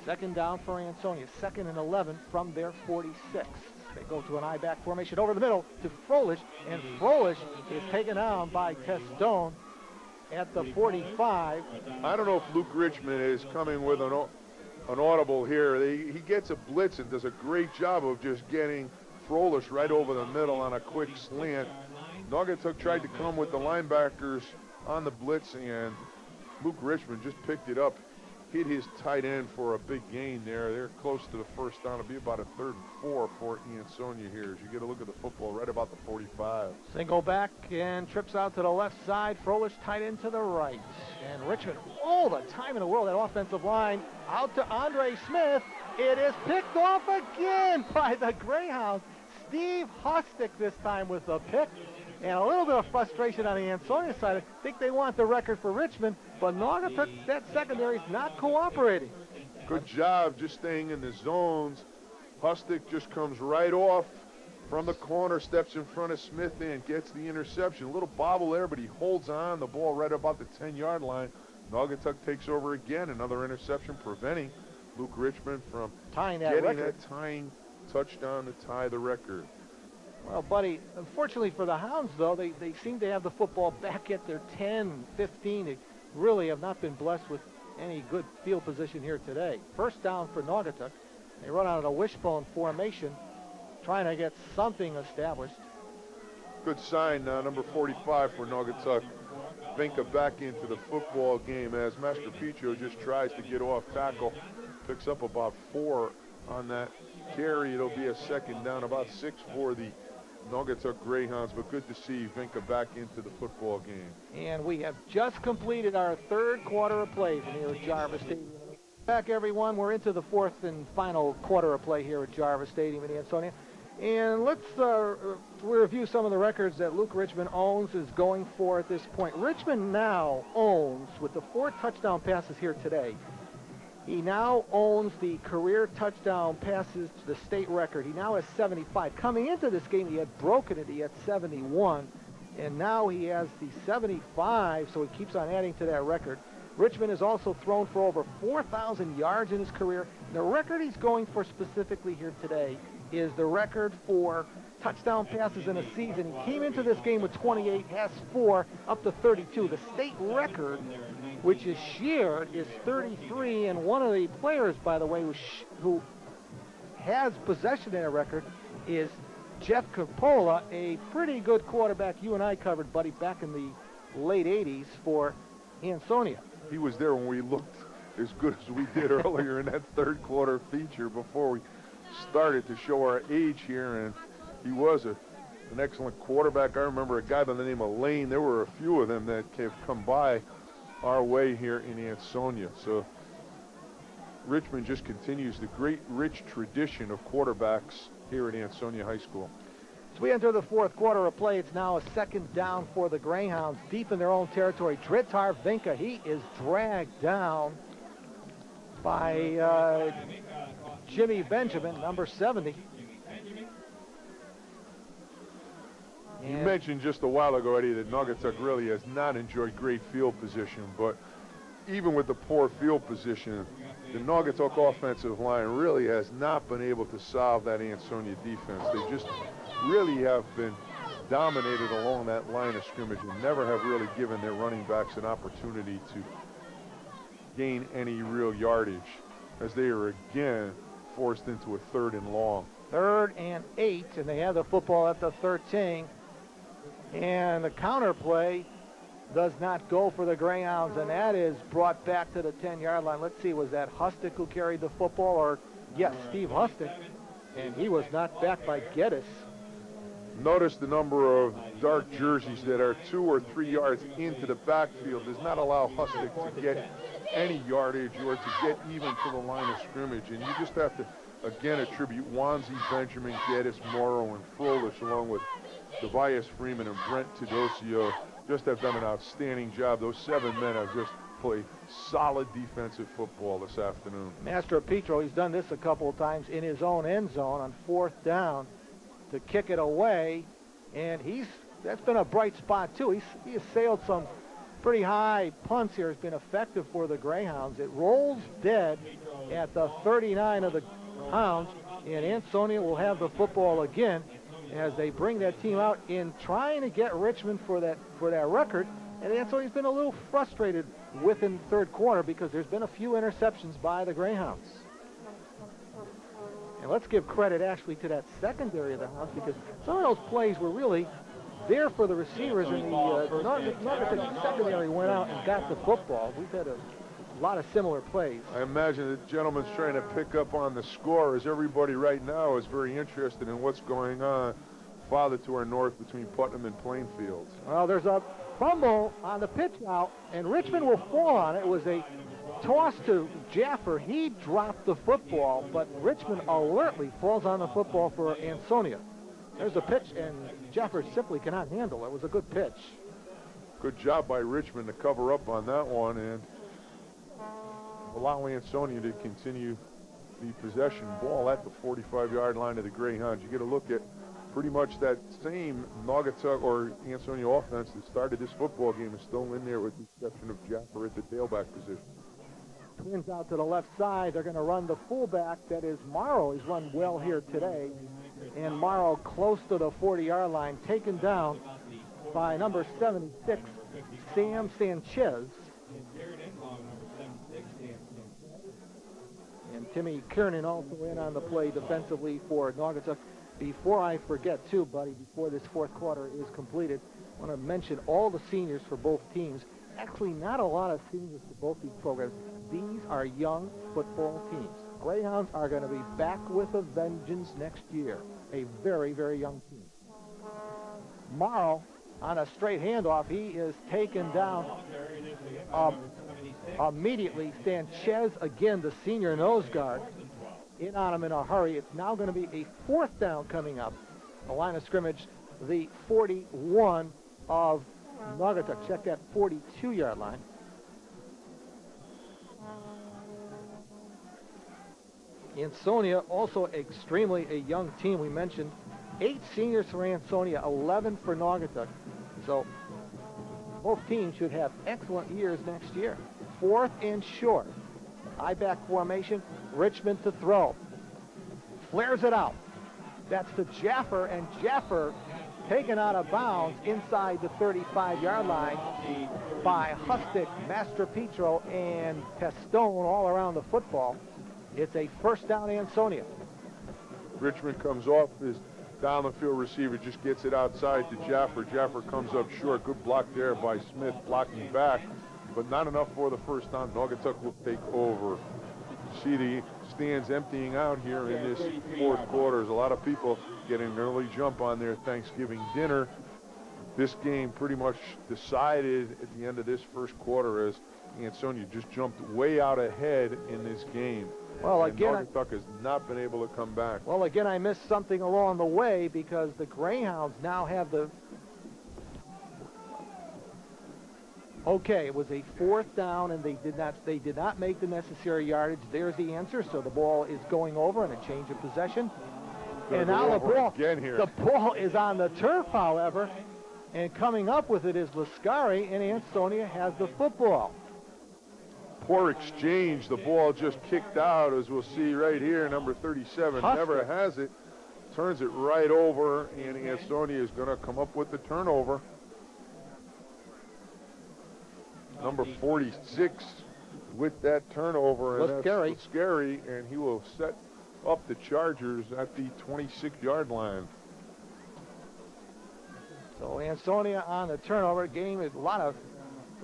Second down for Ansonia, 2nd and 11 from their 46. They go to an I-back formation over the middle to Froelich, and Froelich is taken down by Testone at the 45. I don't know if Luke Richmond is coming with an audible here. He gets a blitz and does a great job of just getting Froelich right over the middle on a quick slant. Naugatuck tried to come with the linebackers on the blitz, and Luke Richmond just picked it up, hit his tight end for a big gain there. They're close to the first down. It'll be about a 3rd and 4 for Ansonia here as you get a look at the football right about the 45. Single back and trips out to the left side. Froelich tight end to the right. And Richmond, all the time in the world, that offensive line out to Andre Smith. It is picked off again by the Greyhounds. Steve Hustick this time with the pick. And a little bit of frustration on the Ansonia side. I think they want the record for Richmond, but Naugatuck, that secondary is not cooperating. Good job just staying in the zones. Hustick just comes right off from the corner, steps in front of Smith and gets the interception. A little bobble there, but he holds on the ball right about the 10-yard line. Naugatuck takes over again, another interception preventing Luke Richmond from tying that getting record. that tying touchdown to tie the record. Well, buddy, unfortunately for the Hounds, though, they seem to have the football back at their 10, 15. They really have not been blessed with any good field position here today. First down for Naugatuck. They run out of a wishbone formation, trying to get something established. Good sign, number 45 for Naugatuck. Vinca back into the football game as Mastropicio just tries to get off tackle. Picks up about 4 on that carry. It'll be a second down, about 6 for the Naugatuck Greyhounds, but good to see Vinca back into the football game. And we have just completed our third quarter of play here at Jarvis Stadium. Back, everyone. We're into the fourth and final quarter of play here at Jarvis Stadium in Ansonia. And let's review some of the records that Luke Richmond owns, is going for at this point. Richmond now owns, with the 4 touchdown passes here today, he now owns the career touchdown passes to the state record. He now has 75. Coming into this game, he had broken it. He had 71. And now he has the 75, so he keeps on adding to that record. Richmond has also thrown for over 4,000 yards in his career. The record he's going for specifically here today is the record for touchdown passes in a season. He came into this game with 28, has 4, up to 32. The state record, which is shared, is 33, and one of the players, by the way, who has possession in a record is Jeff Coppola, a pretty good quarterback you and I covered, buddy, back in the late 80s for Ansonia. He was there when we looked as good as we did earlier in that third quarter feature before we started to show our age here, and he was an excellent quarterback. I remember a guy by the name of Lane. There were a few of them that have come by our way here in Ansonia. So Richmond just continues the great, rich tradition of quarterbacks here at Ansonia High School. As we enter the fourth quarter of play, it's now a second down for the Greyhounds, deep in their own territory. Drittar Vinca, he is dragged down by Jimmy Benjamin, number 70. You mentioned just a while ago, Eddie, that Naugatuck really has not enjoyed great field position, but even with the poor field position, the Naugatuck offensive line really has not been able to solve that Ansonia defense. They just really have been dominated along that line of scrimmage and never have really given their running backs an opportunity to gain any real yardage, as they are again forced into a 3rd and long. 3rd and 8, and they have the football at the 13. And the counter play does not go for the Greyhounds, and that is brought back to the 10-yard line. Let's see, was that Hustick who carried the football, or yes, Steve Hustick. And he was knocked back by Geddes. Notice the number of dark jerseys that are 2 or 3 yards into the backfield does not allow Hustic to get any yardage or to get even to the line of scrimmage. And you just have to, again, attribute Wanzi, Benjamin, Geddes, Morrow, and Froelich, along with Tobias Freeman and Brent Tedosio, just have done an outstanding job. Those 7 men have just played solid defensive football this afternoon. Master Petro, he's done this a couple of times in his own end zone on 4th down to kick it away, and that's been a bright spot too. He assailed some pretty high punts here. Has been effective for the Greyhounds. It rolls dead at the 39 of the Hounds, and Ansonia will have the football again as they bring that team out in trying to get Richmond for that record. And Ansonia's been a little frustrated within the 3rd quarter because there's been a few interceptions by the Greyhounds. And let's give credit actually to that secondary of the Hounds, because some of those plays were really there for the receivers, and the Naugatuck secondary went out and got the football. We've had a lot of similar plays. I imagine the gentleman's trying to pick up on the score, as everybody right now is very interested in what's going on farther to our north between Putnam and Plainfield. Well, there's a fumble on the pitch out, and Richmond will fall on it. It was a toss to Jaffer. He dropped the football, but Richmond alertly falls on the football for Ansonia. There's a pitch, and Jaffer simply cannot handle it. It was a good pitch. Good job by Richmond to cover up on that one and allow Ansonia to continue the possession ball at the 45-yard line of the Greyhounds. You get a look at pretty much that same Naugatuck or Ansonia offense that started this football game is still in there, with the exception of Jaffer at the tailback position. Twins out to the left side. They're going to run the fullback. That is Morrow. He's run well here today. And Morrow close to the 40-yard line, taken down by number 76, Sam Sanchez. And Timmy Kiernan also in on the play defensively for Naugatuck. Before I forget, too, buddy, before this 4th quarter is completed, I want to mention all the seniors for both teams. Actually, not a lot of seniors for both these programs. These are young football teams. Greyhounds are going to be back with a vengeance next year. A very, very young team. Morrow on a straight handoff. He is taken down immediately. Sanchez, again, the senior nose guard, in on him in a hurry. It's now going to be a 4th down coming up. The line of scrimmage, the 41 of Naugatuck. Check that 42-yard line. Ansonia, also extremely a young team. We mentioned 8 seniors for Ansonia, 11 for Naugatuck. So both teams should have excellent years next year. 4th and short. I-back formation, Richmond to throw. Flares it out. That's to Jaffer, and Jaffer taken out of bounds inside the 35-yard line by Hustic, Master Petro, and Testone all around the football. It's a 1st down Ansonia. Richmond comes off his down the field receiver, just gets it outside to Jaffer. Jaffer comes up short. Good block there by Smith, blocking back, but not enough for the 1st down. Naugatuck will take over. See the stands emptying out here in this 4th quarter. There's a lot of people getting an early jump on their Thanksgiving dinner. This game pretty much decided at the end of this 1st quarter as Ansonia just jumped way out ahead in this game. Well, again, Naugatuck has not been able to come back. Well, again, I missed something along the way, because the Greyhounds now have the... Okay, it was a 4th down, and they did not make the necessary yardage. There's the answer. So the ball is going over and a change of possession. And now the ball is on the turf, however, and coming up with it is Lascari, and Ansonia has the football. Poor exchange. The ball just kicked out, as we'll see right here. Number 37 never has it. Turns it right over, and Ansonia is going to come up with the turnover. Number 46 with that turnover, and that's scary, and he will set up the Chargers at the 26-yard line. So Ansonia on the turnover. Game is the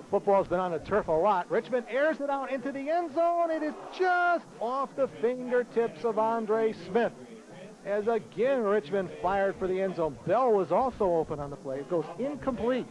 football's been on the turf a lot. Richmond airs it out into the end zone. It is just off the fingertips of Andre Smith. as again Richmond fired for the end zone. Bell was also open on the play. It goes incomplete.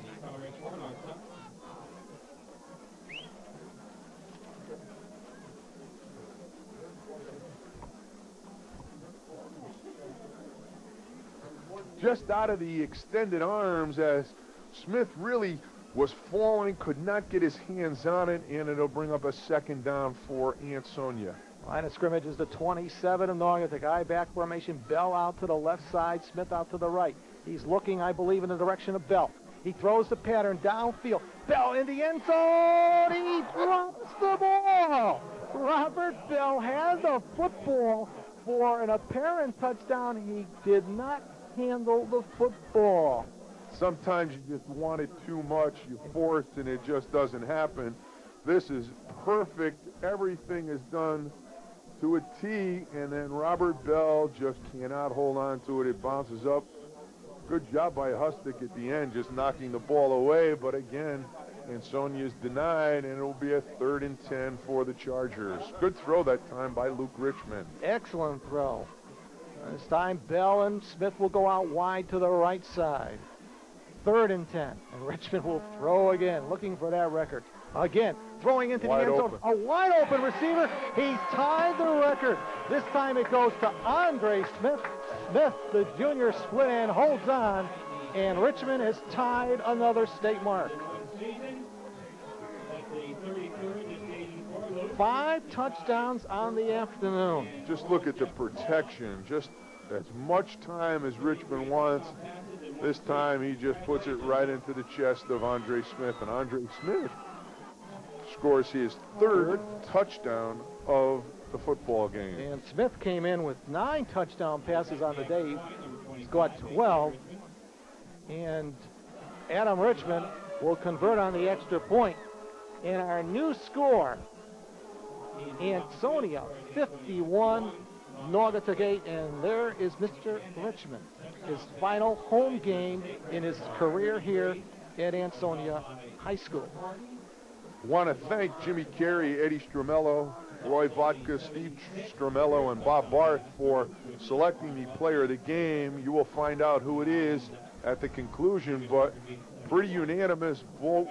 Just out of the extended arms as Smith really was falling, could not get his hands on it, and it'll bring up a second down for Ansonia. Line of scrimmage is the 27 of Naugatuck. I back formation. Bell out to the left side, Smith out to the right. He's looking, I believe, in the direction of Bell. He throws the pattern downfield. Bell in the end zone. He drops the ball. Robert Bell has a football for an apparent touchdown. He did not handle the football. Sometimes you just want it too much, you force, and it just doesn't happen. This is perfect. Everything is done to a T, and then Robert Bell just cannot hold on to it. It bounces up. Good job by Hustick at the end, just knocking the ball away, but again, Ansonia is denied, and it will be a 3rd and 10 for the Chargers. Good throw that time by Luke Richmond. Excellent throw. This time Bell and Smith will go out wide to the right side. 3rd and 10. And Richmond will throw again, looking for that record. Again, throwing into the end zone. A wide open receiver. He's tied the record. This time it goes to Andre Smith. Smith, the junior split end, holds on. And Richmond has tied another state mark. 5 touchdowns on the afternoon. Just look at the protection. Just as much time as Richmond wants. This time he just puts it right into the chest of Andre Smith. And Andre Smith scores his 3rd touchdown of the football game. And Smith came in with 9 touchdown passes on the day. He's got 12. And Adam Richmond will convert on the extra point. And our new score, Ansonia 51, Naugatuck 8, and there is Mr. Richmond, his final home game in his career here at Ansonia High School. Want to thank Jimmy Carey, Eddie Stramello, Roy Vodka, Steve Stramello, and Bob Barth for selecting the player of the game. You will find out who it is at the conclusion, but pretty unanimous vote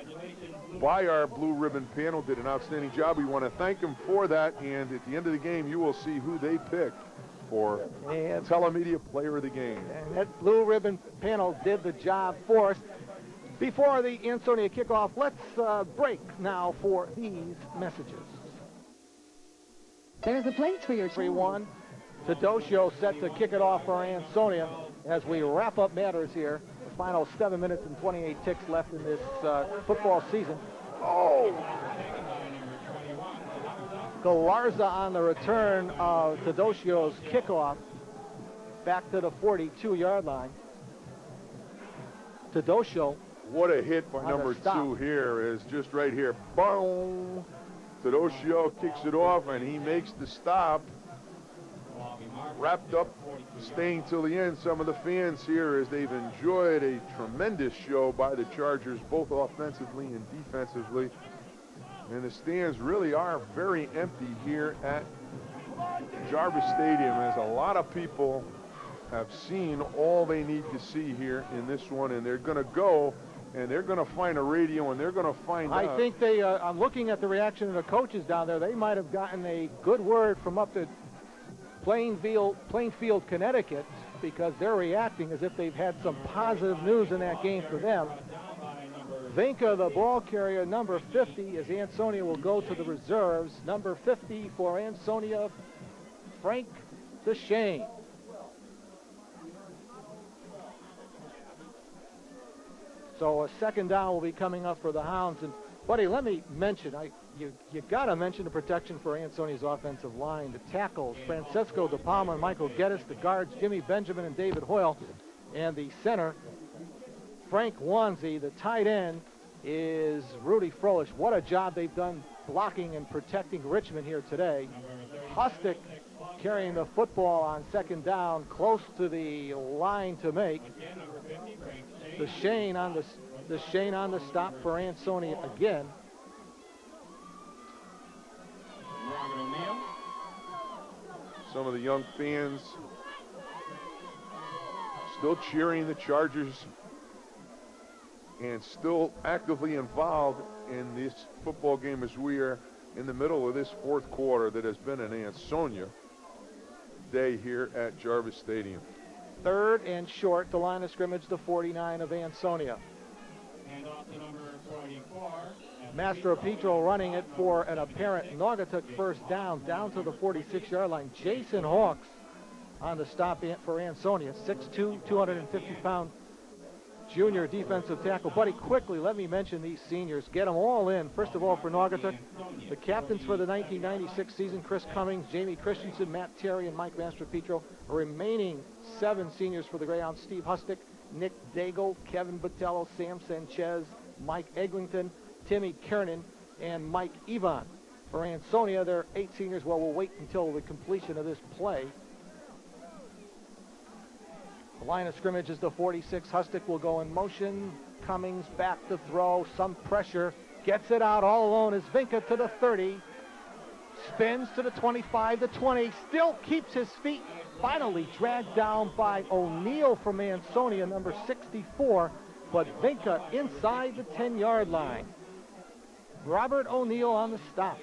by our blue ribbon panel. Did an outstanding job. We want to thank them for that, and at the end of the game you will see who they picked for Telemedia Player of the Game. And that blue ribbon panel did the job for us. Before the Ansonia kickoff, let's break now for these messages. There's a place for your 3-1. Teodosio set to kick it off for Ansonia as we wrap up matters here. The final 7 minutes and 28 ticks left in this football season. Oh! Galarza on the return of Teodosio's kickoff back to the 42-yard line. Teodosio. What a hit by number 2 here is just right here. Boom! Teodosio kicks it off, and he makes the stop. Wrapped up, staying till the end. Some of the fans here, as they've enjoyed a tremendous show by the Chargers, both offensively and defensively. And the stands really are very empty here at Jarvis Stadium, as a lot of people have seen all they need to see here in this one, and they're going to go and they're going to find a radio and they're going to find out. I think they, I'm looking at the reaction of the coaches down there. They might have gotten a good word from up to Plainfield, Connecticut, because they're reacting as if they've had some positive news in that game for them. Vinca, the ball carrier, number 50, as Ansonia will go to the reserves. Number 50 for Ansonia, Frank DeShane. So a second down will be coming up for the Hounds. And, buddy, let me mention, you got to mention the protection for Ansonia's offensive line. The tackles, Francesco De Palma and Michael Geddes. The guards, Jimmy Benjamin and David Hoyle. And the center, Frank Wanzi. The tight end is Rudy Froelich. What a job they've done blocking and protecting Richmond here today. Hustick carrying the football on second down, close to the line to make. DeShane on the stop for Ansonia again. Some of the young fans still cheering the Chargers and still actively involved in this football game as we are in the middle of this fourth quarter that has been an Ansonia day here at Jarvis Stadium. Third and short, the line of scrimmage, the 49 of Ansonia. And off to number 44. Mastro Petro running it for an apparent Naugatuck first down to the 46-yard line. Jason Hawks on the stop for Ansonia, 6'2", 250-pound junior defensive tackle. Buddy, quickly, let me mention these seniors. Get them all in. First of all, for Naugatuck, the captains for the 1996 season, Chris Cummings, Jamie Christensen, Matt Terry, and Mike Mastro Petro. Remaining 7 seniors for the Greyhounds, Steve Hustick, Nick Daigle, Kevin Botello, Sam Sanchez, Mike Eglinton, Timmy Kernan, and Mike Evon. For Ansonia, there are 8 seniors. Well, we'll wait until the completion of this play. The line of scrimmage is the 46. Hustick will go in motion. Cummings back to throw. Some pressure. Gets it out all alone is Vinca to the 30. Spins to the 25, the 20. Still keeps his feet. Finally dragged down by O'Neill from Ansonia, number 64. But Vinca inside the 10-yard line. Robert O'Neill on the stop.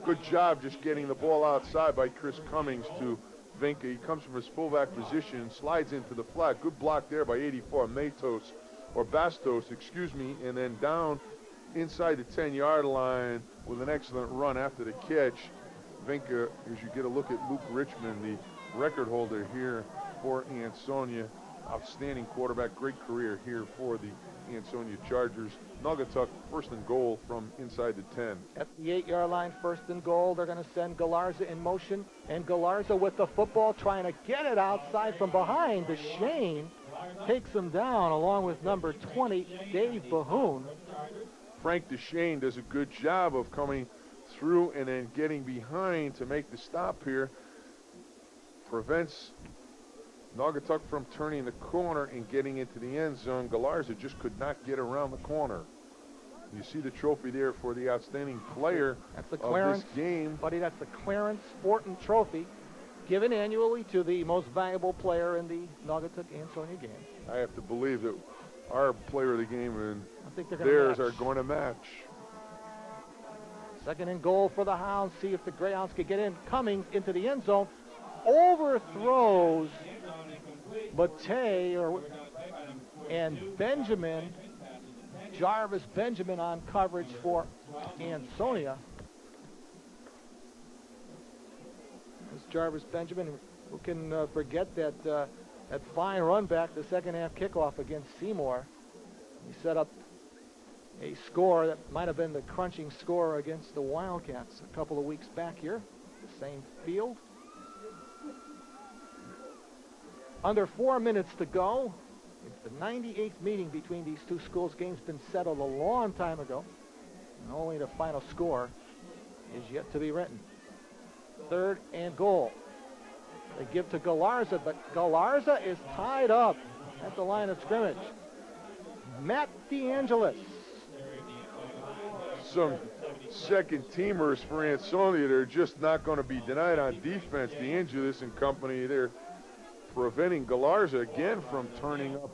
Good job just getting the ball outside by Chris Cummings to Vinca. He comes from his fullback position, slides into the flat. Good block there by 84 Bastos, excuse me, and then down inside the 10-yard line with an excellent run after the catch. Vinca, as you get a look at Luke Richmond, the record holder here for Ansonia. Outstanding quarterback, great career here for the Ansonia Chargers. Naugatuck first and goal from inside the 10. At the 8-yard line, first and goal, they're going to send Galarza in motion. And Galarza with the football trying to get it outside from behind. DeShane takes him down along with number 20, Dave Bahoon. Frank DeShane does a good job of coming through and then getting behind to make the stop here. Prevents Naugatuck from turning the corner and getting into the end zone. Galarza just could not get around the corner. You see the trophy there for the outstanding player of this game. Buddy, that's the Clarence Fortin Trophy, given annually to the most valuable player in the Naugatuck-Ansonia game. I have to believe that our player of the game and theirs are going to match. Second and goal for the Hounds. See if the Greyhounds can get in. Cummings into the end zone. Overthrows Matei and Benjamin, Jarvis Benjamin on coverage for Ansonia. This Jarvis Benjamin, who can forget that that fine run back the second half kickoff against Seymour. He set up a score that might have been the crunching score against the Wildcats a couple of weeks back here, the same field. Under 4 minutes to go. It's the 98th meeting between these two schools. Game's been settled a long time ago. And only the final score is yet to be written. Third and goal. They give to Galarza, but Galarza is tied up at the line of scrimmage. Matt DeAngelis. Some second teamers for Ansonia. They're just not going to be denied on defense. DeAngelis and company, they're preventing Galarza again from turning up.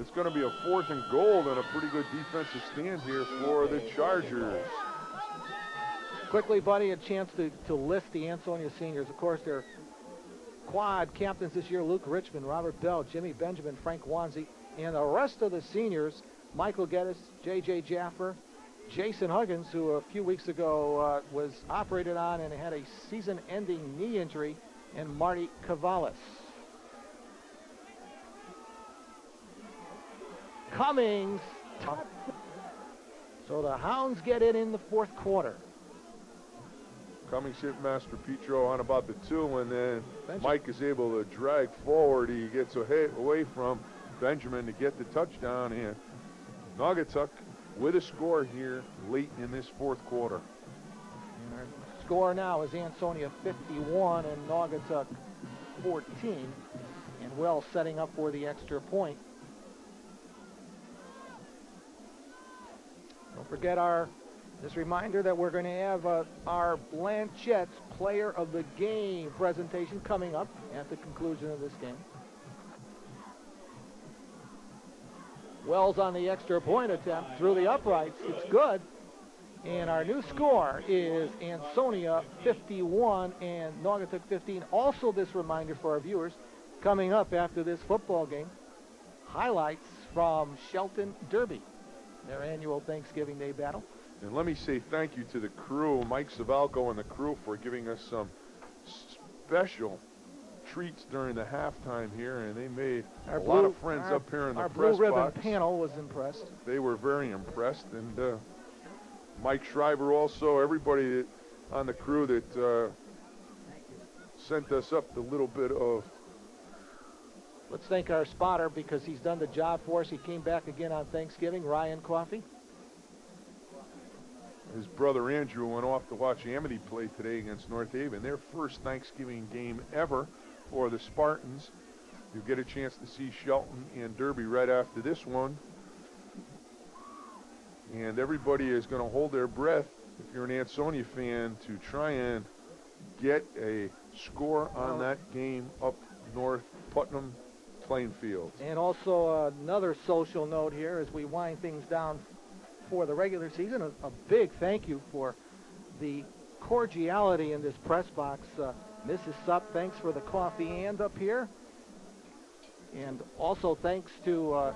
It's going to be a 4th and goal and a pretty good defensive stand here for the Chargers. Quickly, buddy, a chance to list the Ansonia seniors. Of course, their quad captains this year: Luke Richmond, Robert Bell, Jimmy Benjamin, Frank Wanzi, and the rest of the seniors: Michael Geddes, J.J. Jaffer, Jason Huggins, who a few weeks ago was operated on and had a season-ending knee injury, and Marty Cavalis. Cummings. So the Hounds get it in the fourth quarter. Cummings hit Master Petro on about the 2, and then Mike is able to drag forward. He gets away from Benjamin to get the touchdown, and Naugatuck with a score here late in this fourth quarter. And our score now is Ansonia 51 and Naugatuck 14, and Wells setting up for the extra point. Don't forget this reminder that we're going to have our Blanchette's Player of the Game presentation coming up at the conclusion of this game. Wells on the extra point attempt through the uprights. It's good. And our new score is Ansonia 51 and Naugatuck 15. Also, this reminder for our viewers, coming up after this football game, highlights from Shelton Derby, their annual Thanksgiving Day battle. And let me say thank you to the crew, Mike Savalco and the crew, for giving us some special treats during the halftime here, and they made a lot of friends up here in the press box. Our blue ribbon panel was impressed. They were very impressed, and Mike Schreiber also, everybody on the crew that sent us up the little bit of. Let's thank our spotter because he's done the job for us. He came back again on Thanksgiving, Ryan Coffey. His brother Andrew went off to watch Amity play today against North Haven, their first Thanksgiving game ever for the Spartans. You'll get a chance to see Shelton and Derby right after this one. And everybody is going to hold their breath, if you're an Ansonia fan, to try and get a score on that game up north, Putnam Plainfield. And also another social note here as we wind things down for the regular season. A big thank you for the cordiality in this press box. Mrs. Supp, thanks for the coffee and up here. And also thanks to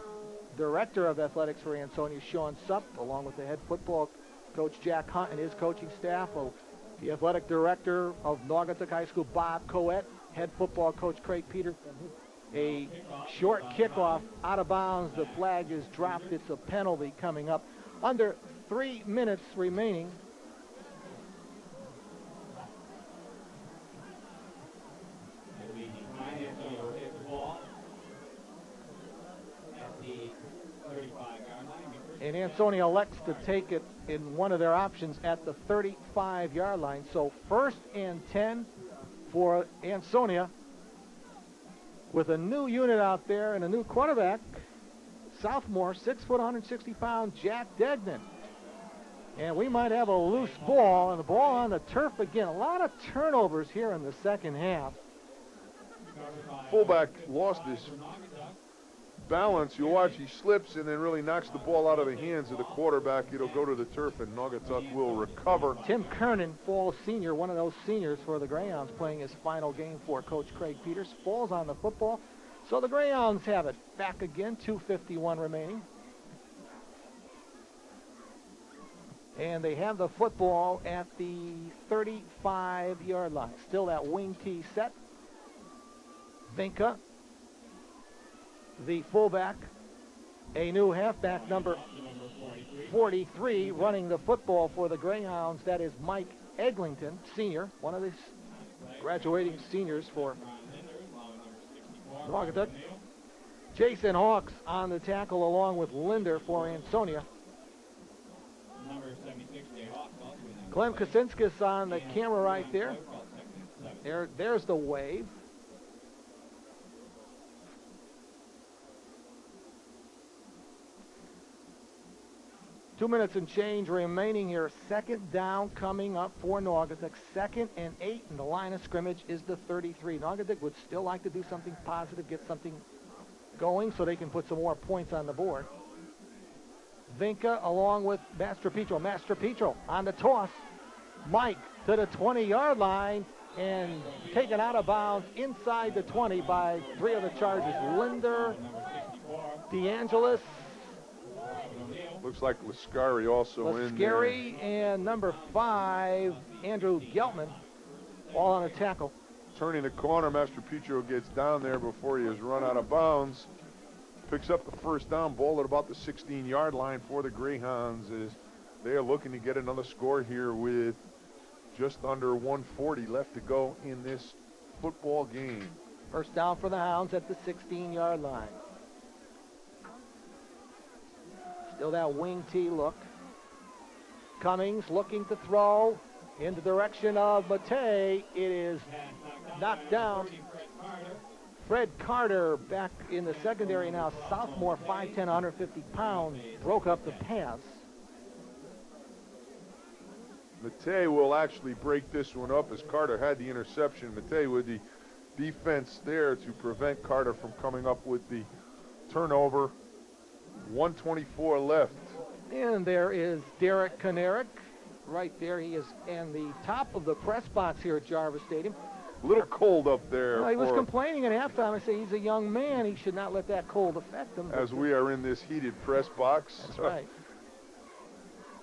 Director of Athletics for Ansonia, Sean Supp, along with the head football coach Jack Hunt and his coaching staff, the athletic director of Naugatuck High School, Bob Coet, head football coach Craig Peterson. A short kickoff out of bounds. The flag is dropped. It's a penalty coming up. Under 3 minutes remaining. And Ansonia elects to take it in one of their options at the 35-yard line. So 1st and 10 for Ansonia with a new unit out there and a new quarterback, sophomore, 6 foot, 160-pound Jack Degnan. And we might have a loose ball, and the ball on the turf again. A lot of turnovers here in the second half. Fullback lost his balance. You watch, he slips and then really knocks the ball out of the hands of the quarterback. It'll go to the turf, and Naugatuck will recover. Tim Kernan, fall senior, one of those seniors for the Greyhounds, playing his final game for Coach Craig Peters, falls on the football. So the Greyhounds have it back again, 2:51 remaining. And they have the football at the 35-yard line. Still that wing tee set. Vinka, the fullback, a new halfback, number 43, running the football for the Greyhounds. That is Mike Eglinton, senior, one of the graduating seniors for Naugatuck. Jason Hawks on the tackle along with Linder for Ansonia. Clem Kaczynskis on the camera right there. There's the wave. Two minutes and change remaining here. Second down coming up for Naugatuck. 2nd and 8, and the line of scrimmage is the 33. Naugatuck would still like to do something positive, get something going so they can put some more points on the board. Vinka along with Master Petro. Master Petro on the toss. Mike to the 20-yard line and taken out of bounds inside the 20 by 3 of the Chargers. Linder, DeAngelis. Looks like Lascari also in there. Lascari and number 5, Andrew Geltman, all on a tackle. Turning the corner, Master Petro gets down there before he is run out of bounds. Picks up the first down, ball at about the 16-yard line for the Greyhounds as they are looking to get another score here with just under 140 left to go in this football game. First down for the Hounds at the 16-yard line. Still that wing tee look. Cummings looking to throw in the direction of Matei. It is knocked down. Fred Carter back in the secondary now. Sophomore, 5'10", 150 pounds. Broke up the pass. Matei will actually break this one up as Carter had the interception. Matei with the defense there to prevent Carter from coming up with the turnover. 1:24 left. And there is Derek Konarek. Right there, he is in the top of the press box here at Jarvis Stadium. A little cold up there. He was complaining at halftime. I say he's a young man. He should not let that cold affect him. As we are in this heated press box. That's right.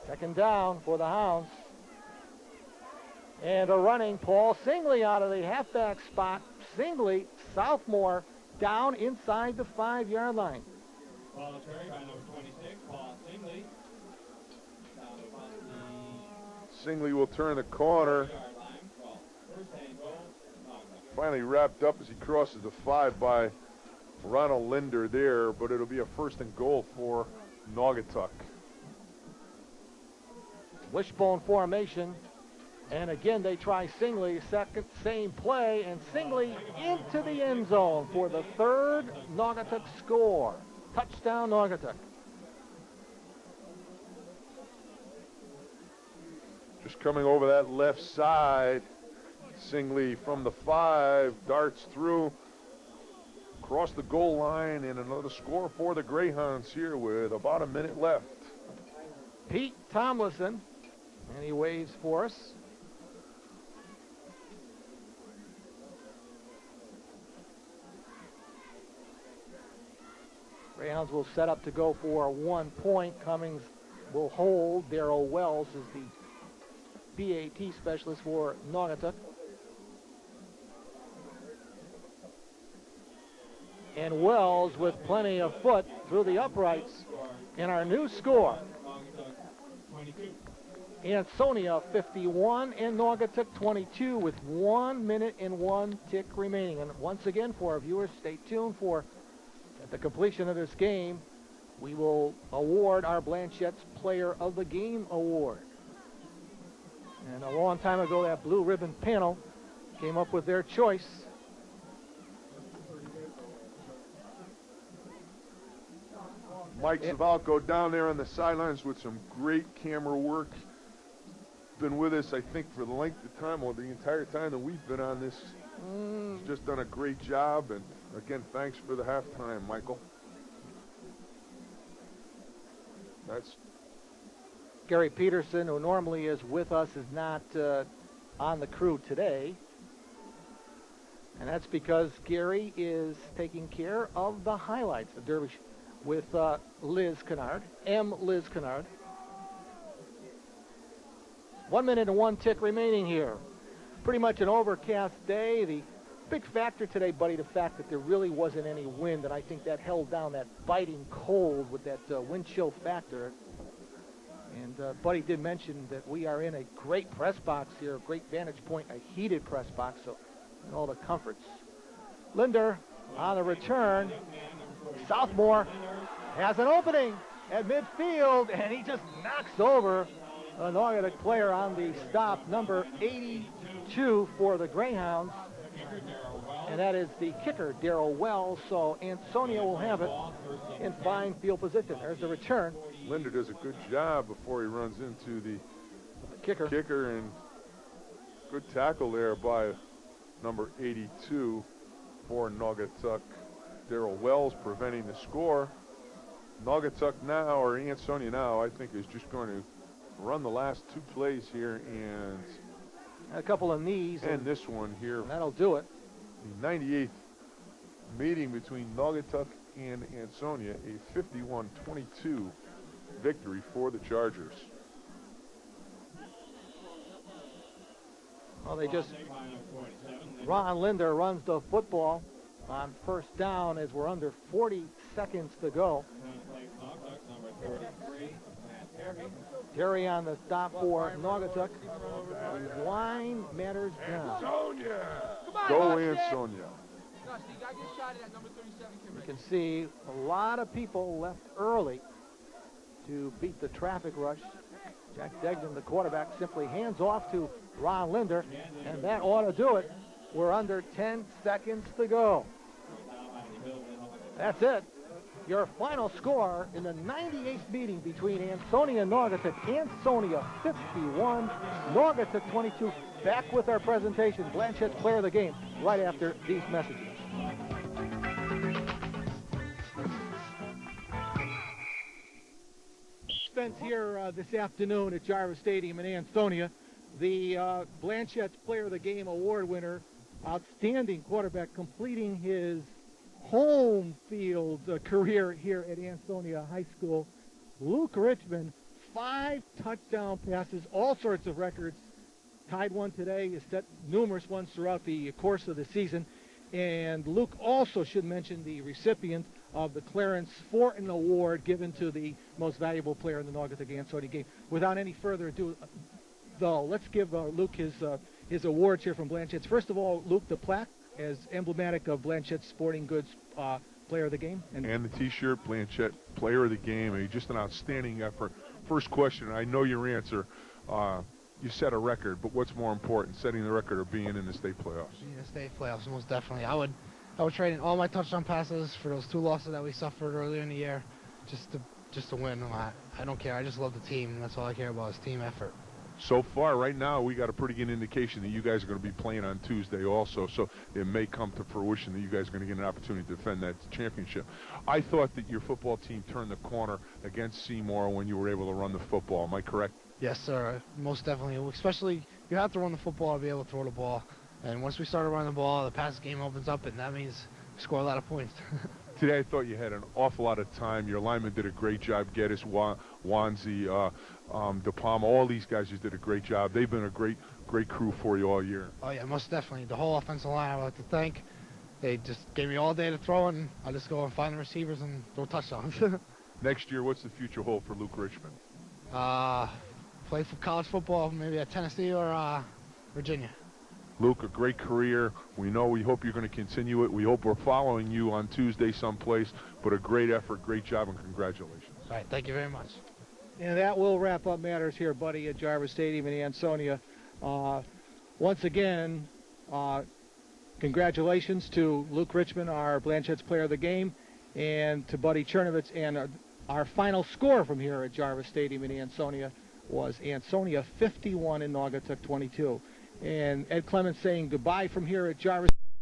Second down for the Hounds. And a running Paul Singley out of the halfback spot. Singley, sophomore, down inside the 5-yard line. Ball carried by number 26, Paul Singley. Singley will turn the corner. Finally wrapped up as he crosses the 5 by Ronald Linder there, but it'll be a 1st and goal for Naugatuck. Wishbone formation. And again, they try Singley, second, same play, and Singley into the end zone for the 3rd Naugatuck score. Touchdown, Naugatuck. Just coming over that left side. Singley from the 5, darts through, across the goal line, and another score for the Greyhounds here with about a minute left. Pete Tomlinson, and he waves for us. Greyhounds will set up to go for 1 point. Cummings will hold. Darrell Wells is the BAT specialist for Naugatuck. And Wells with plenty of foot through the uprights. And our new score, Ansonia 51 and Naugatuck 22 with 1 minute and 1 tick remaining. And once again, for our viewers, stay tuned for at the completion of this game, we will award our Blanchette's Player of the Game award. And a long time ago, that blue ribbon panel came up with their choice. Mike Savalco down there on the sidelines with some great camera work. Been with us, I think, for the length of time, or the entire time that we've been on this. He's just done a great job, and again, thanks for the halftime, Michael. That's Gary Peterson, who normally is with us, is not on the crew today. And that's because Gary is taking care of the highlights of Derby with Liz Kennard, Liz Kennard. 1 minute and 1 tick remaining here. Pretty much an overcast day. The big factor today, buddy, the fact that there really wasn't any wind, and I think that held down that biting cold with that wind chill factor. And Buddy did mention that we are in a great press box here, a great vantage point, a heated press box, so and all the comforts. Linder on the return. Southmore has an opening at midfield, and he just knocks over a Naugatuck player on the stop, number 82 for the Greyhounds. And that is the kicker, Darrell Wells. So Ansonia will have it in fine field position. There's the return. Linder does a good job before he runs into the kicker, and good tackle there by number 82 for Naugatuck. Darrell Wells preventing the score. Naugatuck now, or Ansonia now, I think is just going to run the last 2 plays here and a couple of knees. And this one here. And that'll do it. The 98th meeting between Naugatuck and Ansonia, a 51-22 victory for the Chargers. Well, Ron Linder runs the football on first down as we're under 40 seconds to go. Terry on the stop for Naugatuck. The line matters down. Ansonia! Go Ansonia. You can see a lot of people left early to beat the traffic rush. Jack Degnan, the quarterback, simply hands off to Ron Linder, and that ought to do it. We're under 10 seconds to go. That's it. Your final score in the 98th meeting between Ansonia and Naugatuck. Ansonia 51, Naugatuck 22. Back with our presentation, Blanchette's Player of the Game, right after these messages. events here this afternoon at Jarvis Stadium in Ansonia. The Blanchette's Player of the Game award winner, outstanding quarterback, completing his home field career here at Ansonia High School. Luke Richmond, 5 touchdown passes, all sorts of records. Tied one today, has set numerous ones throughout the course of the season. And Luke also should mention the recipient of the Clarence Fortin Award given to the most valuable player in the Naugatuck Ansonia game. Without any further ado, though, let's give Luke his awards here from Blanchette's. First of all, Luke, the plaque as emblematic of Blanchette's Sporting Goods Player of the Game. And the T-shirt, Blanchette Player of the Game. Just an outstanding effort. First question, I know your answer. You set a record, but what's more important, setting the record or being in the state playoffs? Being in the state playoffs, most definitely. I would trade in all my touchdown passes for those 2 losses that we suffered earlier in the year, just to win. I don't care. I just love the team, and that's all I care about is team effort. So far, right now, we got a pretty good indication that you guys are going to be playing on Tuesday also, so it may come to fruition that you guys are going to get an opportunity to defend that championship. I thought that your football team turned the corner against Seymour when you were able to run the football. Am I correct? Yes, sir. Most definitely. Especially, you have to run the football to be able to throw the ball. And once we started running the ball, the pass game opens up, and that means we score a lot of points. Today, I thought you had an awful lot of time. Your linemen did a great job. Geddes, Wanzi, De Palma, all these guys just did a great job. They've been a great crew for you all year. Oh, yeah, most definitely. The whole offensive line, I would like to thank. They just gave me all day to throw, and I just go and find the receivers and throw touchdowns. Next year, what's the future hold for Luke Richmond? Play for college football, maybe at Tennessee or Virginia. Luke, a great career. We hope you're going to continue it. We hope we're following you on Tuesday someplace, but a great effort, great job, and congratulations. All right, thank you very much. And that will wrap up matters here, buddy, at Jarvis Stadium in Ansonia. Once again, congratulations to Luke Richmond, our Blanchette's Player of the Game, and to Buddy Chernovitz. And our final score from here at Jarvis Stadium in Ansonia was Ansonia 51 and Naugatuck 22. And Ed Clements saying goodbye from here at Jarvis.